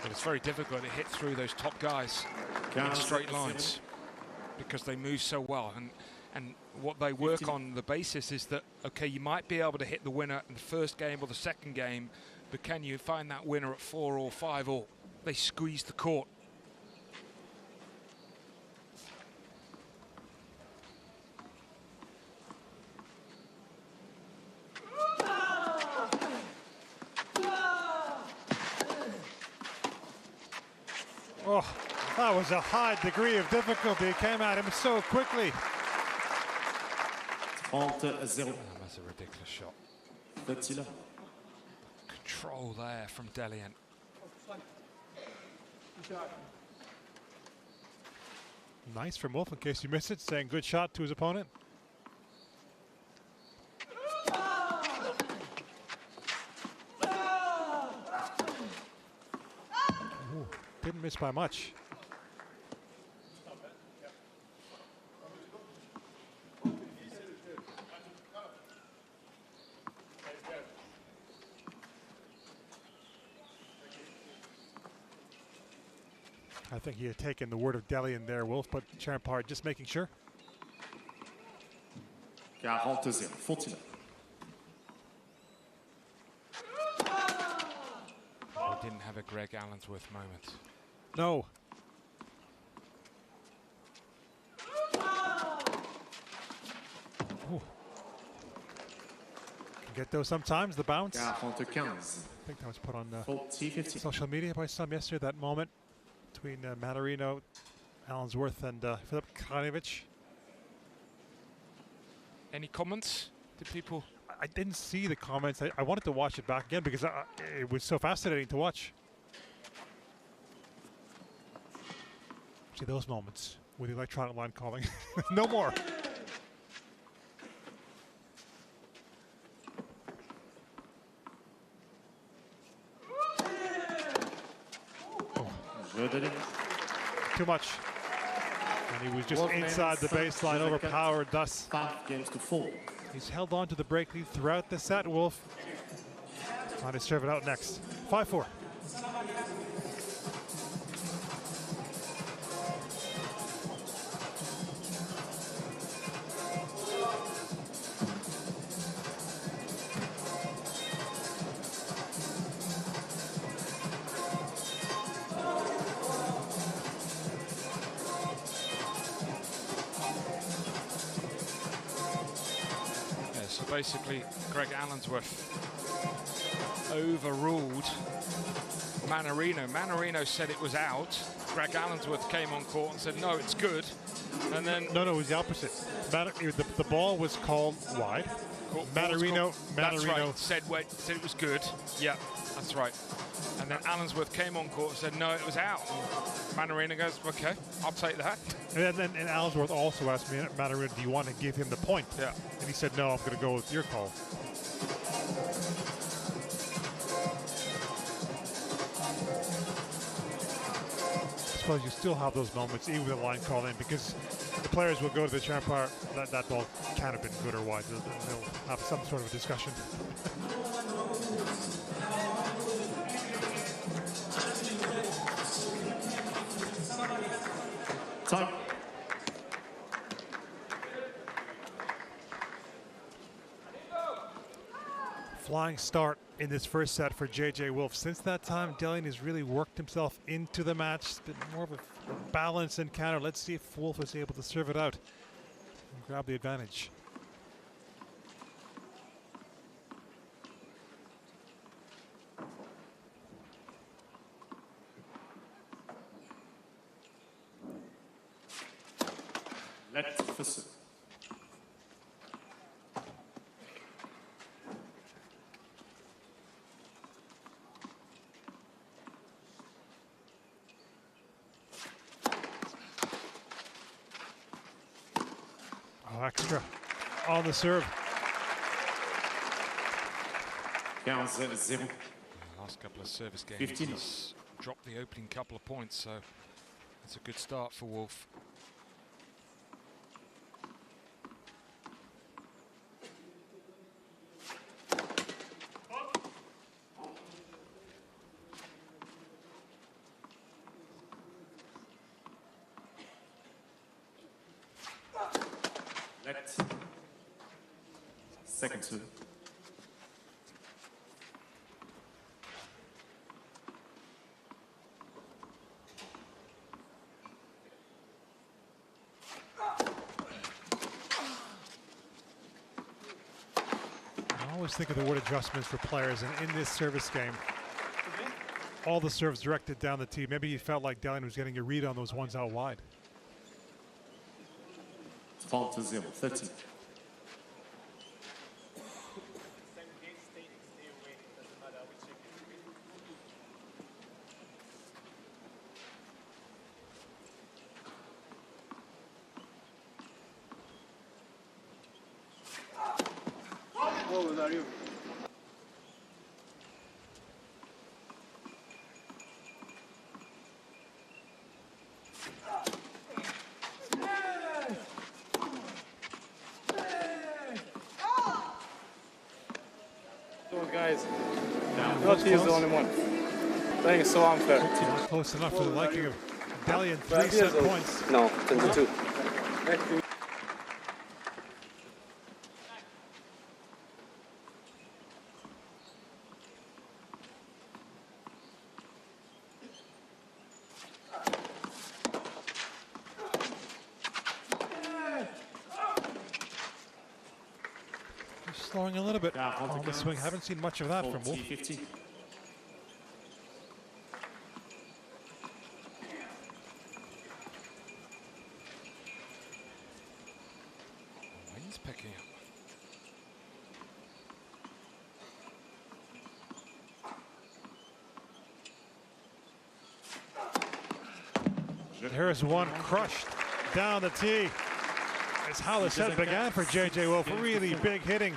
It's very difficult to hit through those top guys in straight lines because they move so well, and what they work on the basis is that, okay, you might be able to hit the winner in the first game or the second game, but can you find that winner at 4 or 5 or they squeeze the court. Oh, that was a high degree of difficulty. It came at him so quickly. 30-0. That's a ridiculous shot. Control there from Delian. Nice from Wolf, in case you missed it, saying good shot to his opponent. Ooh, didn't miss by much. I think he had taken the word of Delian there, Wolf, but Champard just making sure. 40-0. 49. He didn't have a Greg Allensworth moment. No. Ooh. Can get those sometimes, the bounce. 45. I think that was put on 40-50. social media by some yesterday, that moment between Manarino, Allensworth, and Filip Krajinovic. Any comments? Did people? I didn't see the comments. I wanted to watch it back again because it was so fascinating to watch. See those moments with the electronic line calling. No more. Too much. And he was just inside the baseline, overpowered thus. 5 games to 4. He's held on to the break lead throughout the set, Wolf. Trying to serve it out next. 5-4. Basically, Greg Allensworth overruled Mannarino. Mannarino said it was out. Greg Allensworth came on court and said, no, it's good. And then... No, it was the opposite. The ball was called wide. Mannarino right, said it was good. Yeah, that's right. And then Allensworth came on court and said, no, it was out. And Mannarino goes, okay, I'll take that. And Allensworth also asked me, Mannarino, do you want to give him the point? Yeah. And he said, no, I'm going to go with your call. I suppose you still have those moments, even with a line call in, because the players will go to the umpire. That ball can't have been good or wide. They'll have some sort of a discussion. Time. Flying start in this first set for J.J. Wolf. Since that time, Delian has really worked himself into the match. It's been more of a balanced encounter. Let's see if Wolf is able to serve it out and grab the advantage. Let's listen. Oh, extra on the serve. 15-0. Last couple of service games, 15. he's dropped the opening couple of points, so it's a good start for Wolf. Second serve. I always think of the word adjustments for players, and in this service game, all the serves directed down the tee. Maybe he felt like Delian was getting a read on those ones out wide. 30-0, 13. What was are you? Those guys, not he's the only one. Playing so unfair. Not close enough for the liking of Delian. 3 set points. No, 22. Slowing a little bit on the swing. Haven't seen much of that from Wolf. 40-15. Wind's picking up. Here's one crushed down the tee. It's how the set began for J.J. Wolf. Really big hitting,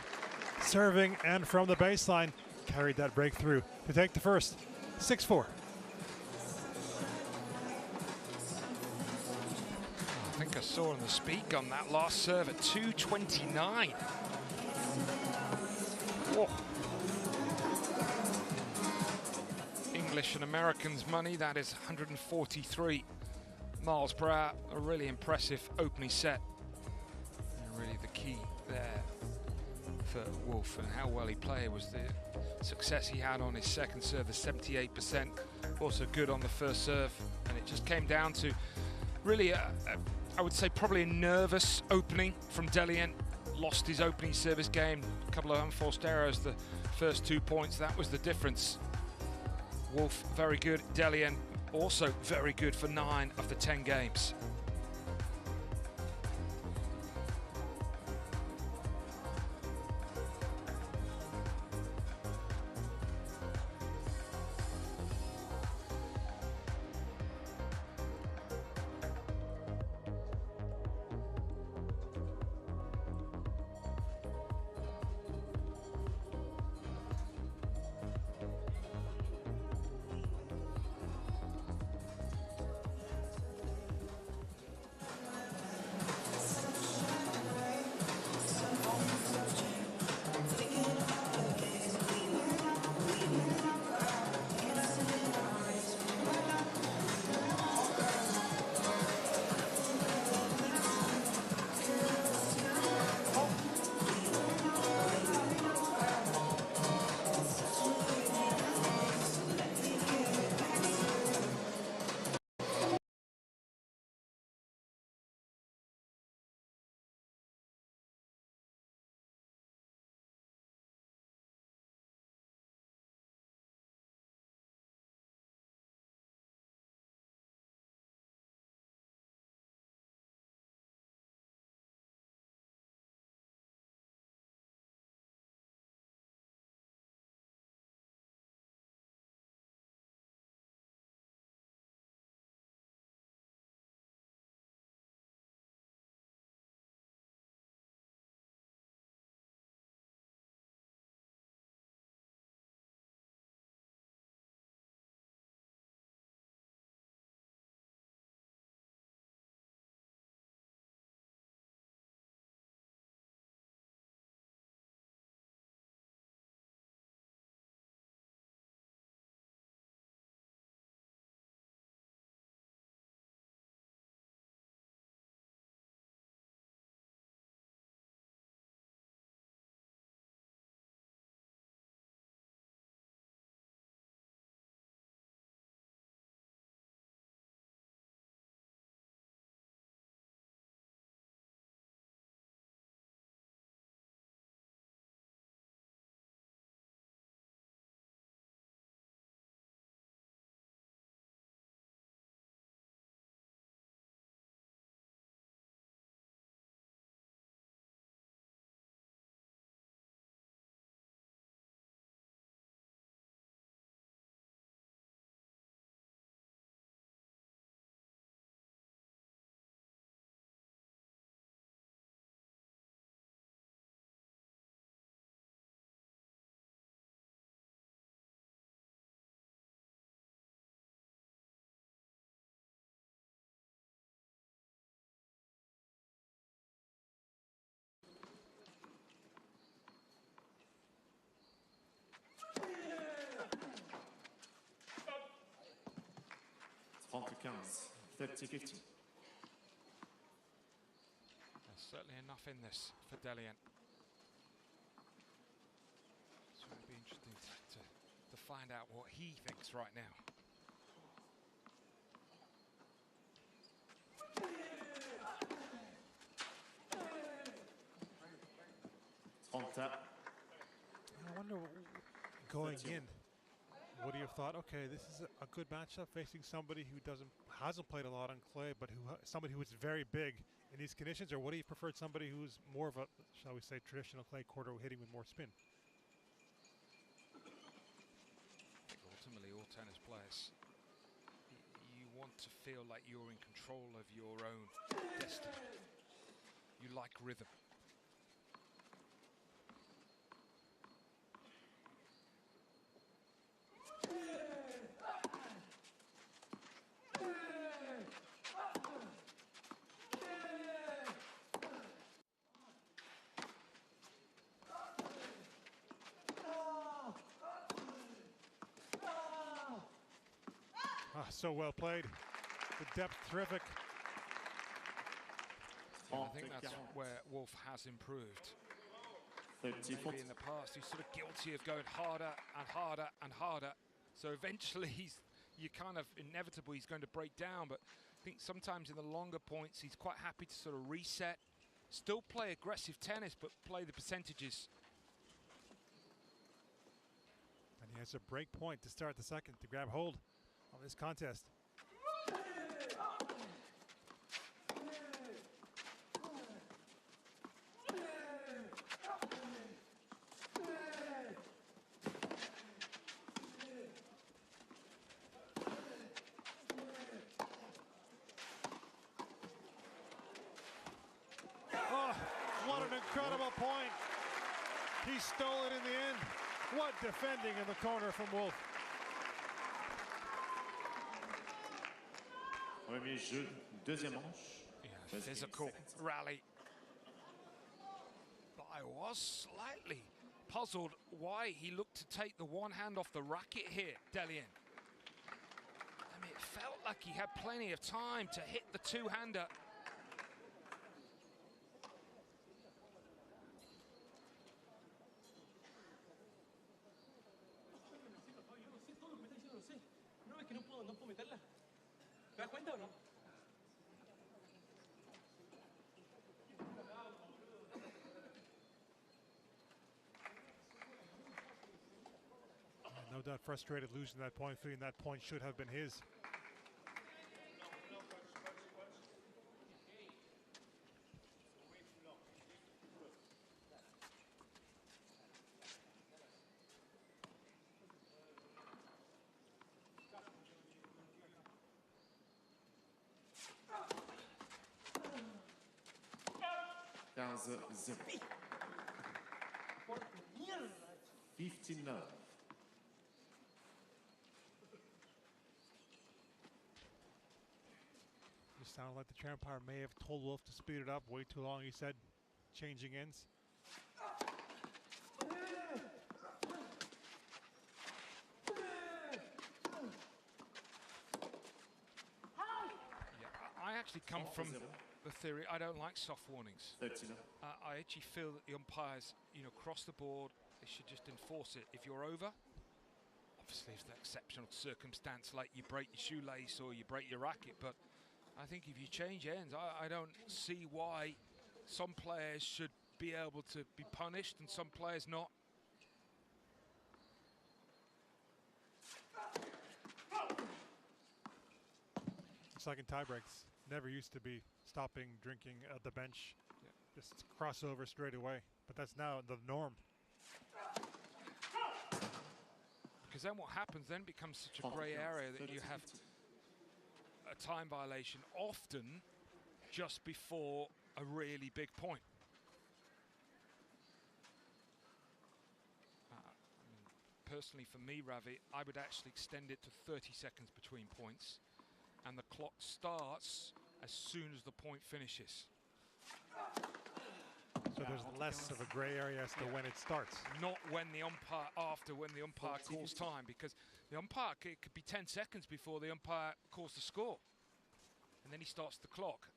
serving, and from the baseline. Carried that breakthrough to take the first. 6-4. I saw on the speed gun that last serve at 229. Whoa. English and Americans money, that is 143 miles per hour. A really impressive opening set. And really the key there for Wolf and how well he played was the success he had on his second serve, the 78%. Also good on the first serve, and it just came down to really, I would say probably a nervous opening from Delian. Lost his opening service game, a couple of unforced errors, the first 2 points, that was the difference. Wolf very good, Delian also very good for 9 of the 10 games. There's certainly enough in this for Delian. It's going to be interesting to find out what he thinks right now. I wonder, going in, would he have thought, okay, this is a good matchup facing somebody who hasn't played a lot on clay, but somebody who is very big in these conditions, or would he have preferred somebody who's more of a, shall we say, traditional clay quarter hitting with more spin? I think ultimately all tennis players, you want to feel like you're in control of your own destiny. You like rhythm. So well played. The depth terrific. Yeah, I think that's where Wolf has improved. Maybe in the past he's sort of guilty of going harder and harder and harder. So eventually you're kind of inevitable he's going to break down. But I think sometimes in the longer points he's quite happy to sort of reset, still play aggressive tennis, but play the percentages. And he has a break point to start the second to grab hold of this contest. What an incredible point. He stole it in the end. What defending in the corner from Wolf. Premier jeu, deuxième manche. Yeah, physical rally. But I was slightly puzzled why he looked to take the one hand off the racket here, Delian. I mean, it felt like he had plenty of time to hit the two-hander. No doubt frustrated losing that point, feeling that point should have been his. Zero. 59. It sounded like the chair umpire may have told Wolf to speed it up way too long, he said, changing ends. I actually come from the theory I don't like soft warnings. 13. I actually feel that the umpires, across the board, they should just enforce it. If you're over, obviously it's an exceptional circumstance like you break your shoelace or you break your racket, but I think if you change ends, I don't see why some players should be able to be punished and some players not. It's like in tie breaks. Never used to be stopping drinking at the bench. Yeah. Just crossover straight away. But that's now the norm. Because then what happens then becomes such a grey area that you have a time violation often just before a really big point. I mean, personally for me, Ravi, I would actually extend it to 30 seconds between points, and the clock starts as soon as the point finishes. So there's less of a grey area as to when it starts. Not when the umpire, when the umpire calls time, because the umpire, it could be 10 seconds before the umpire calls the score. And then he starts the clock.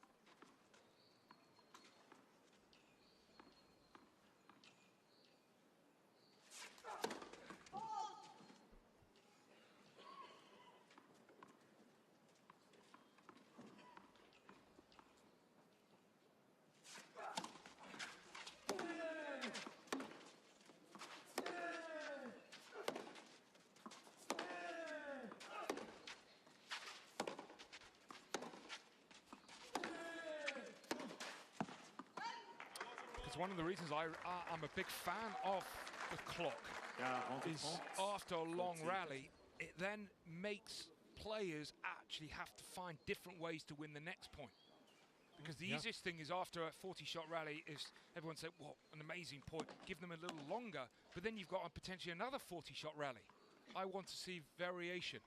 One of the reasons I'm a big fan of the clock is after a long rally, it then makes players actually have to find different ways to win the next point. Because the easiest thing is after a 40-shot rally is everyone said, well, an amazing point, give them a little longer, but then you've got potentially another 40-shot rally. I want to see variation.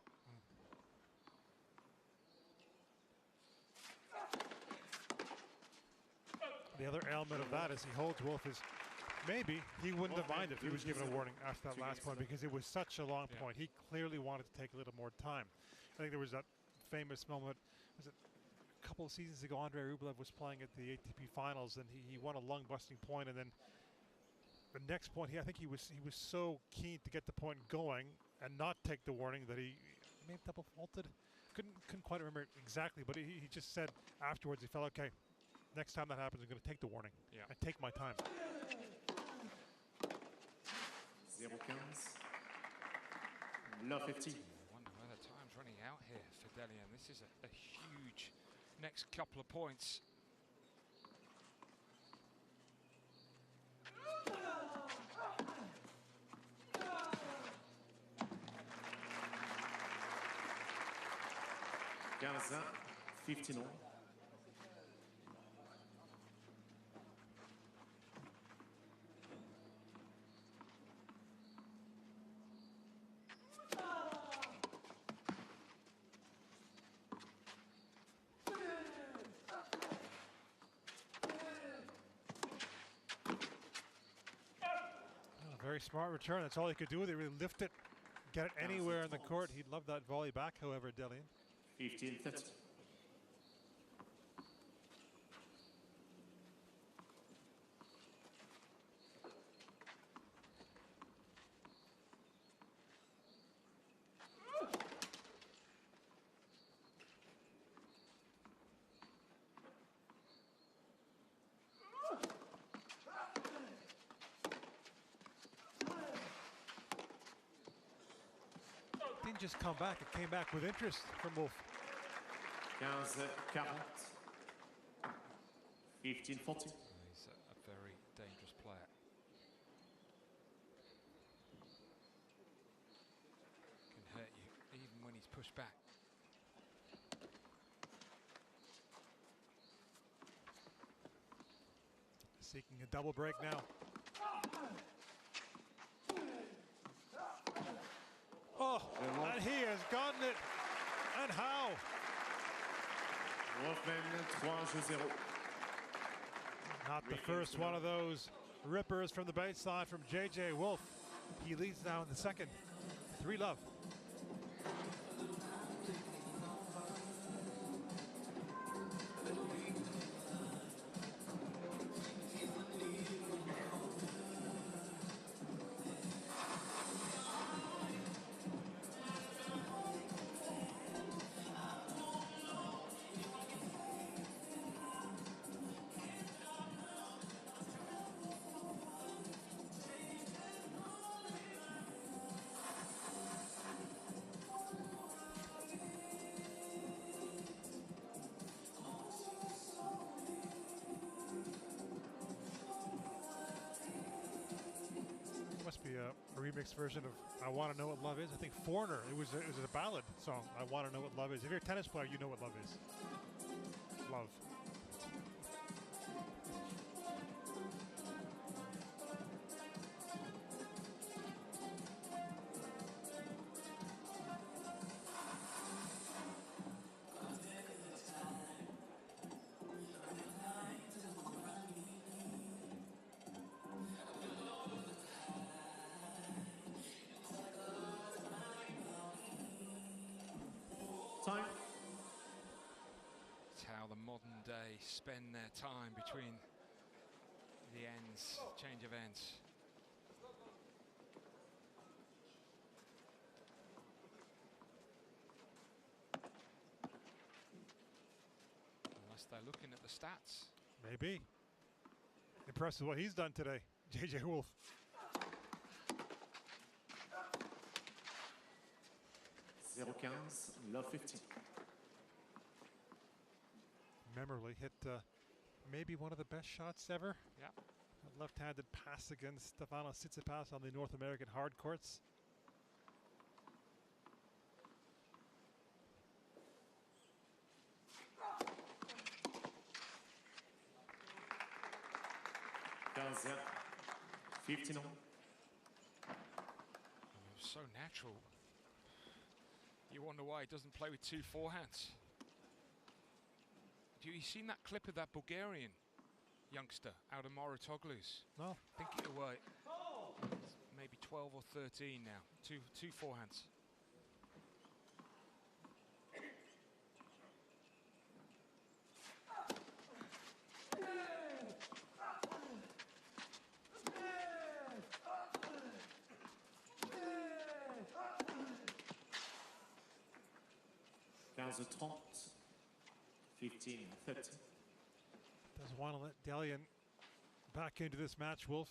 The other element of that is he holds Wolf is maybe he wouldn't have minded if he was given a warning after that last point because it was such a long point. He clearly wanted to take a little more time. I think there was that famous moment. Was it a couple of seasons ago? Andrei Rublev was playing at the ATP Finals, and he won a lung-busting point, and then the next point, I think he was so keen to get the point going and not take the warning that he may have double faulted. Couldn't quite remember exactly, but he just said afterwards he felt, okay, next time that happens, I'm going to take the warning. Yeah. And take my time. 0-15. Love 15. I wonder where the time's running out here for Delian. This is a huge next couple of points. Quinze, 15 all. Very smart return. That's all he could do with it. Really lift it, get it anywhere in the court. He'd love that volley back, however, Delian. 15-30. Didn't just come back, it came back with interest from Wolf. 15-40. 15-40. He's a very dangerous player. Can hurt you even when he's pushed back. Seeking a double break now. Oh, and he has gotten it. And how? Wolfman 3-0. Not the first one of those rippers from the baseline from JJ Wolf. He leads now in the second. 3-love. Must be a remix version of I Want to Know What Love Is. I think Foreigner, it was a ballad song, I Want to Know What Love Is. If you're a tennis player, you know what love is. Love. Time. It's how the modern day spend their time between the ends, change of ends. Unless they're looking at the stats. Maybe. Impressive what he's done today, JJ Wolf. Love 15. Memorably hit maybe one of the best shots ever. Yeah. A left-handed pass against Stefanos Tsitsipas on the North American hard courts. Quinze, 15 on. It was so natural. You wonder why he doesn't play with two forehands. Have you seen that clip of that Bulgarian youngster out of Moratoglu's? No. I think it was maybe 12 or 13 now. Two forehands. 15-30. 15-30. Doesn't want to let Delian back into this match, Wolf.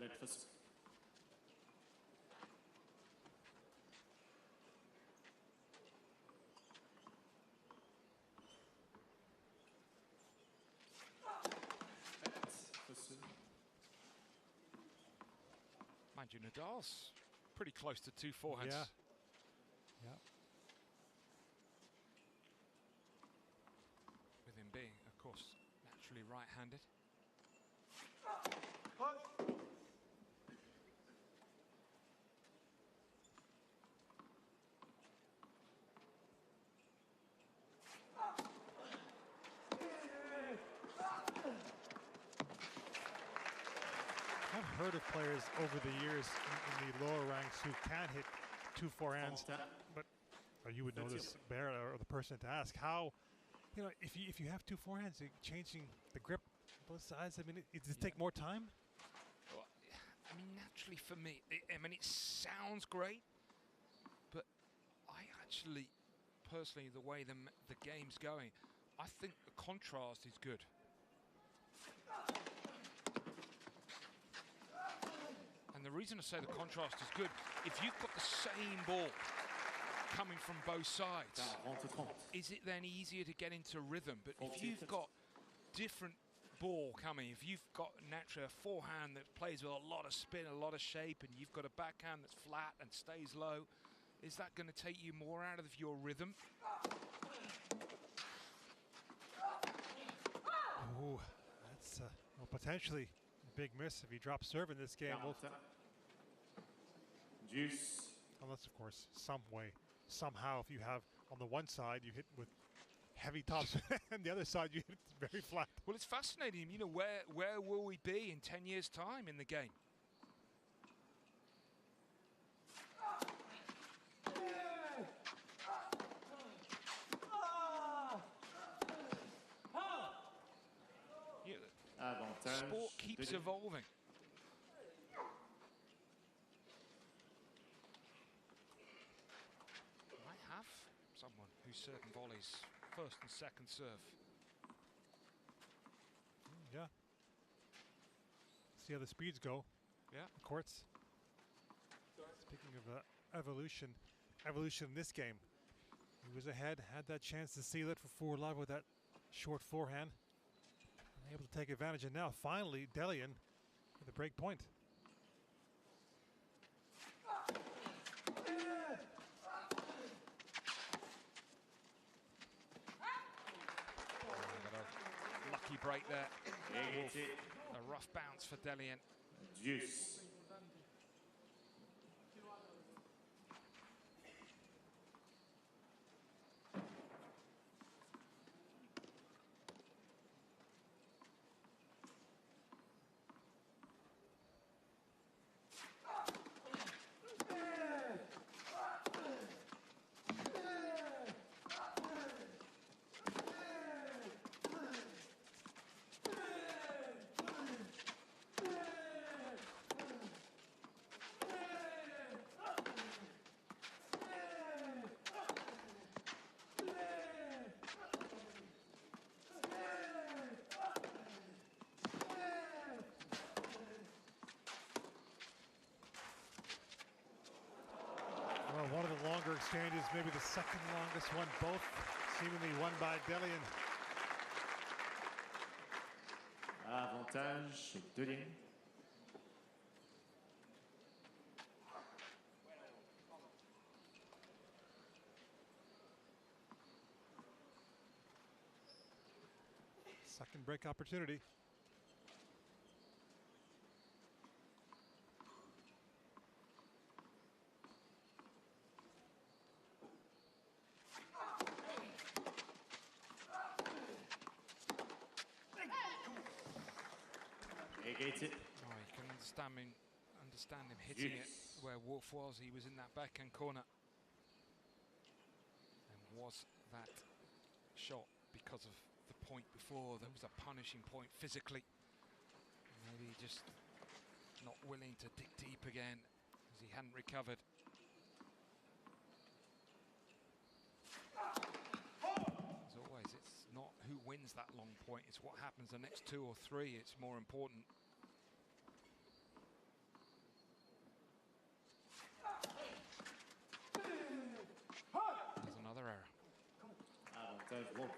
Leadfoot. Mind you, Nadal's pretty close to 2 forehands. Yeah. Yeah. With him being, of course, naturally right-handed. I've heard of players over the years in the lower ranks who can hit 2 forehands, but you would know this better, or the person to ask. How, you know, if you have 2 forehands, changing the grip both sides, I mean, does it take more time? Well, I mean, naturally for me, it sounds great, but I actually, personally, the way the game's going, I think the contrast is good. And the reason I say the contrast is good, if you've got the same ball coming from both sides, is it then easier to get into rhythm? But if you've got different ball coming, if you've got naturally a forehand that plays with a lot of spin, a lot of shape, and you've got a backhand that's flat and stays low, is that going to take you more out of your rhythm? Oh, that's well, potentially a big miss if he drops serve in this game. Wolf. Juice. Unless, of course, some way, somehow, if you have on the one side you hit with heavy tops, and the other side you hit very flat. Well, it's fascinating. You know, where will we be in 10 years' time in the game? Sport keeps evolving. I have someone who's serving volleys first and second serve. Yeah. See how the speeds go. Yeah. The courts. Speaking of evolution in this game. He was ahead, had that chance to seal it for 4 love with that short forehand. Able to take advantage, and now finally Delian with a break point. Lucky break there. A rough bounce for Delian. Juice. One of the longer exchanges, maybe the second longest one, both seemingly won by Delian. Avantage de ligne. Second break opportunity. Oh, you can understand him hitting it where Wolf was. He was in that backhand corner. And was that shot because of the point before? That was a punishing point physically. Maybe just not willing to dig deep again as he hadn't recovered. As always, it's not who wins that long point, it's what happens the next 2 or 3. It's more important. There's another error. Avantage Wolf.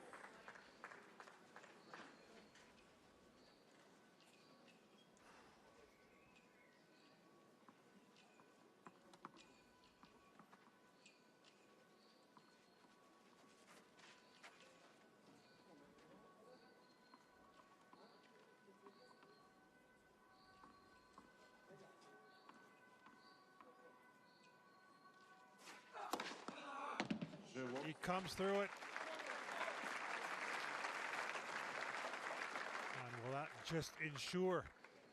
He comes through it. And will that just ensure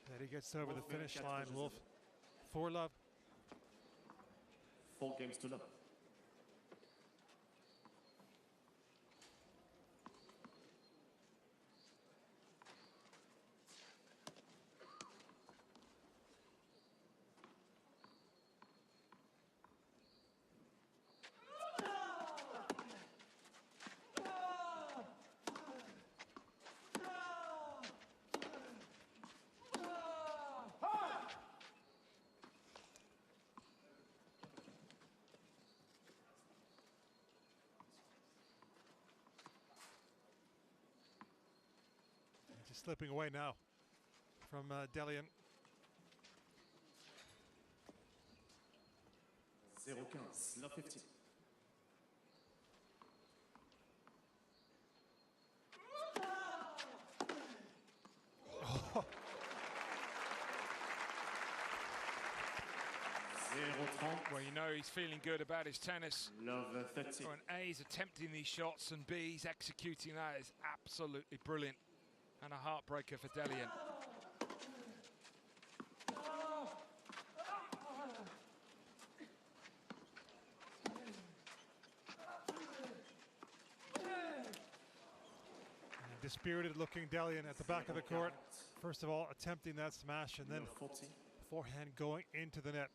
that he gets over the finish line, Wolf? 4-love. 4 games to love. Just slipping away now from Delian. 0-15, love 15. Oh. 0-30. Well, you know he's feeling good about his tennis. Love 30. When A, he's attempting these shots, and B, he's executing that. Is absolutely brilliant. And a heartbreaker for Delian. Dispirited looking Delian at the back of the court. First of all, attempting that smash, and then forehand going into the net.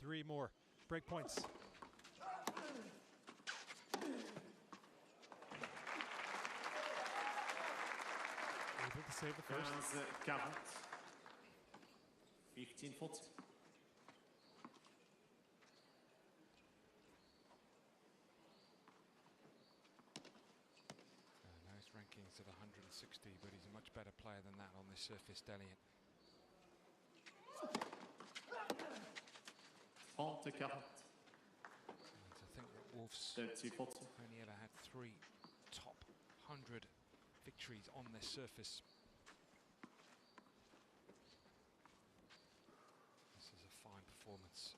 Three more break points. Able to save the first. 15-40. 15-40. Nice rankings of 160, but he's a much better player than that on this surface, Delian. 30-40. I think that Wolf's 30-40. only ever had 3 top 100 victories on this surface. This is a fine performance.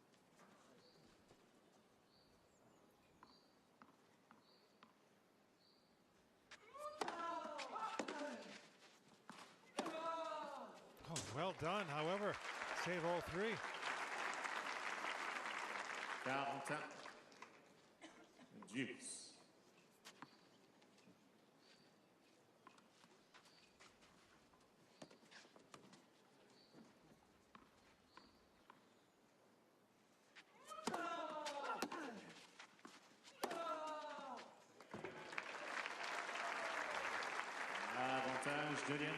Oh, well done, however, save all 3. 41. Juice. Avantage Julien.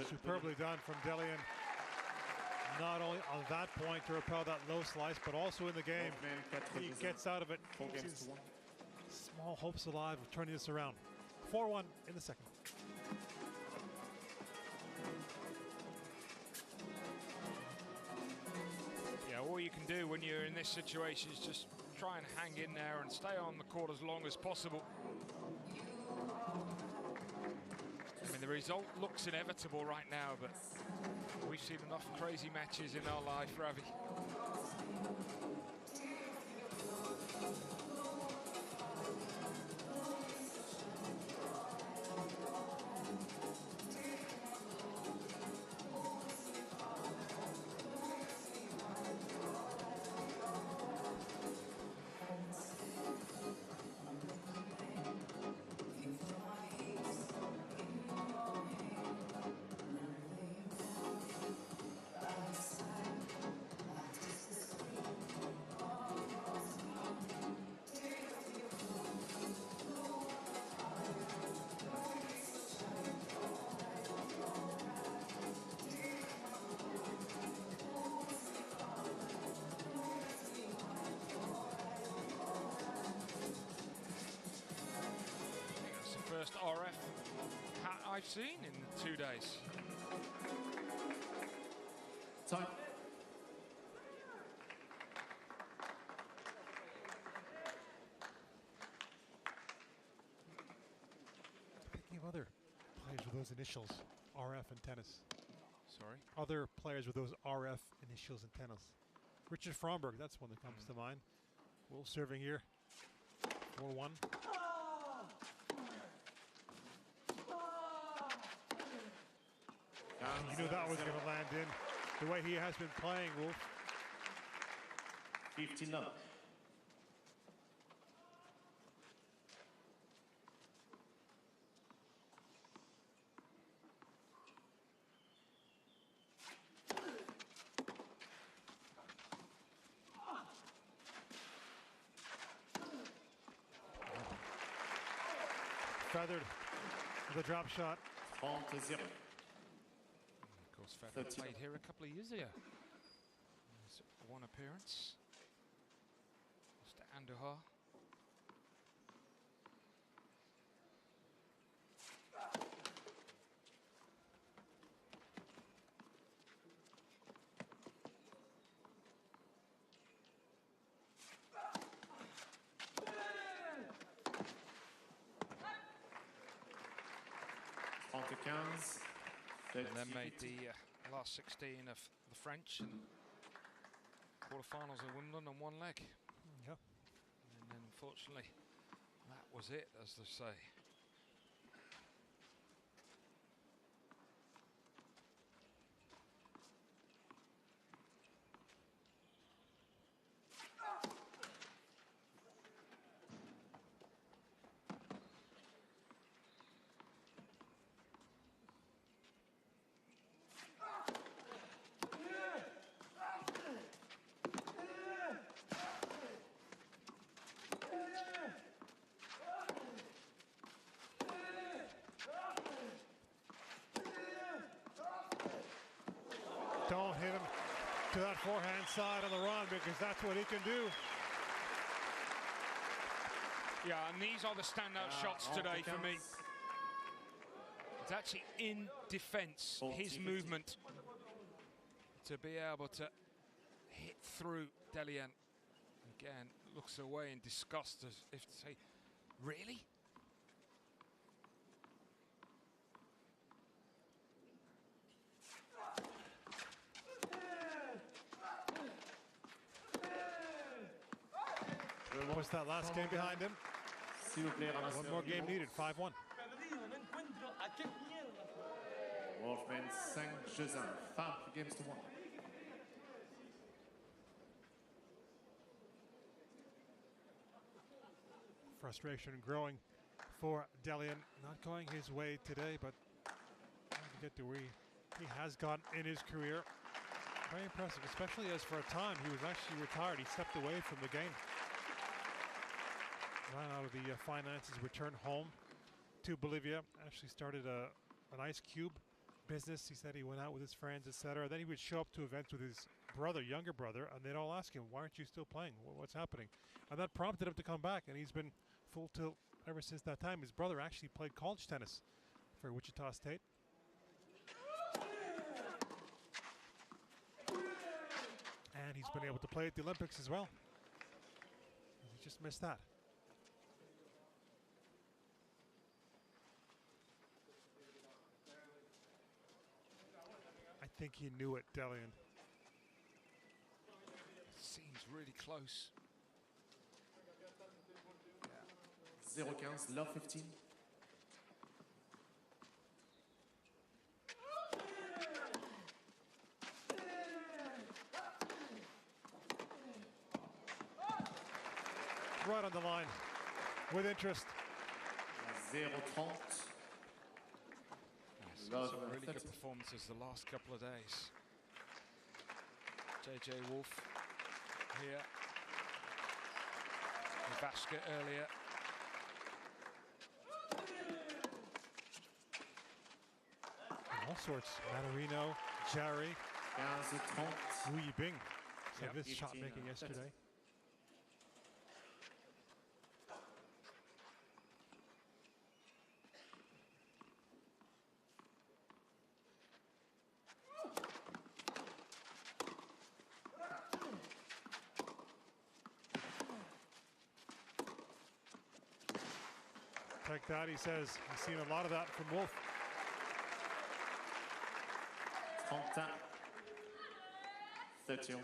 Superbly done from Delian. Not only on that point to repel that low slice, but also in the game. He gets out of it, keeps his small hopes alive of turning this around. 4-1 in the second. Yeah, all you can do when you're in this situation is just try and hang in there and stay on the court as long as possible. I mean, the result looks inevitable right now, but we've seen enough crazy matches in our life, Ravi. First RF hat I've seen in 2 days. Time. Thinking of other players with those initials, RF in tennis. Sorry? Other players with those RF initials in tennis. Richard Fromberg, that's one that comes to mind. Wolf serving here. 4-1. You knew that was going to land in the way he has been playing, Wolf. 15-0. Feathered with a drop shot. 30-0. Of course, Feather played here a couple of years ago. There's one appearance. Mr. Andujar. And then made the last 16 of the French and quarterfinals of Wimbledon on one leg. Yeah. And then unfortunately, that was it, as they say. Don't hit him to that forehand side on the run, because that's what he can do. Yeah, and these are the standout shots today for me. It's actually in defense, his movement to be able to hit through Delian. Again, looks away in disgust as if to say, really? What's that last game behind him? One more game needed, 5-1. Wolfman 5-2. 5 games to 1. Frustration growing for Delian. Not going his way today, but trying to get to where he has gotten in his career. Very impressive, especially as for a time he was actually retired. He stepped away from the game. Ran out of the finances, returned home to Bolivia. Actually started an ice cube business. He said he went out with his friends, etc. Then he would show up to events with his brother, younger brother, and they'd all ask him, why aren't you still playing? What's happening? And that prompted him to come back, and he's been full tilt ever since that time. His brother actually played college tennis for Wichita State. And he's been able to play at the Olympics as well. He just missed that. I think he knew it, Delian. Seems really close. 0-15, love 15. Right on the line, with interest. 0-30. Some really good performances the last couple of days. JJ Wolf here. Vaska earlier. And all sorts. Matarino, Jarry, Wu Yibing. So this shot making yesterday. Take that, he says. He's seen a lot of that from Wolf. 31.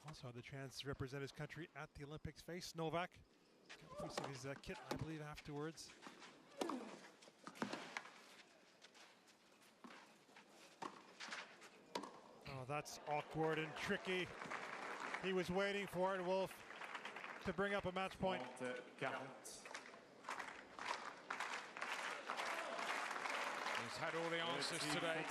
Also had the chance to represent his country at the Olympics. Face Novak. Got a piece of his kit, I believe, afterwards. Oh, that's awkward and tricky. He was waiting for it, Wolf, to bring up a match point. He's had all the answers today.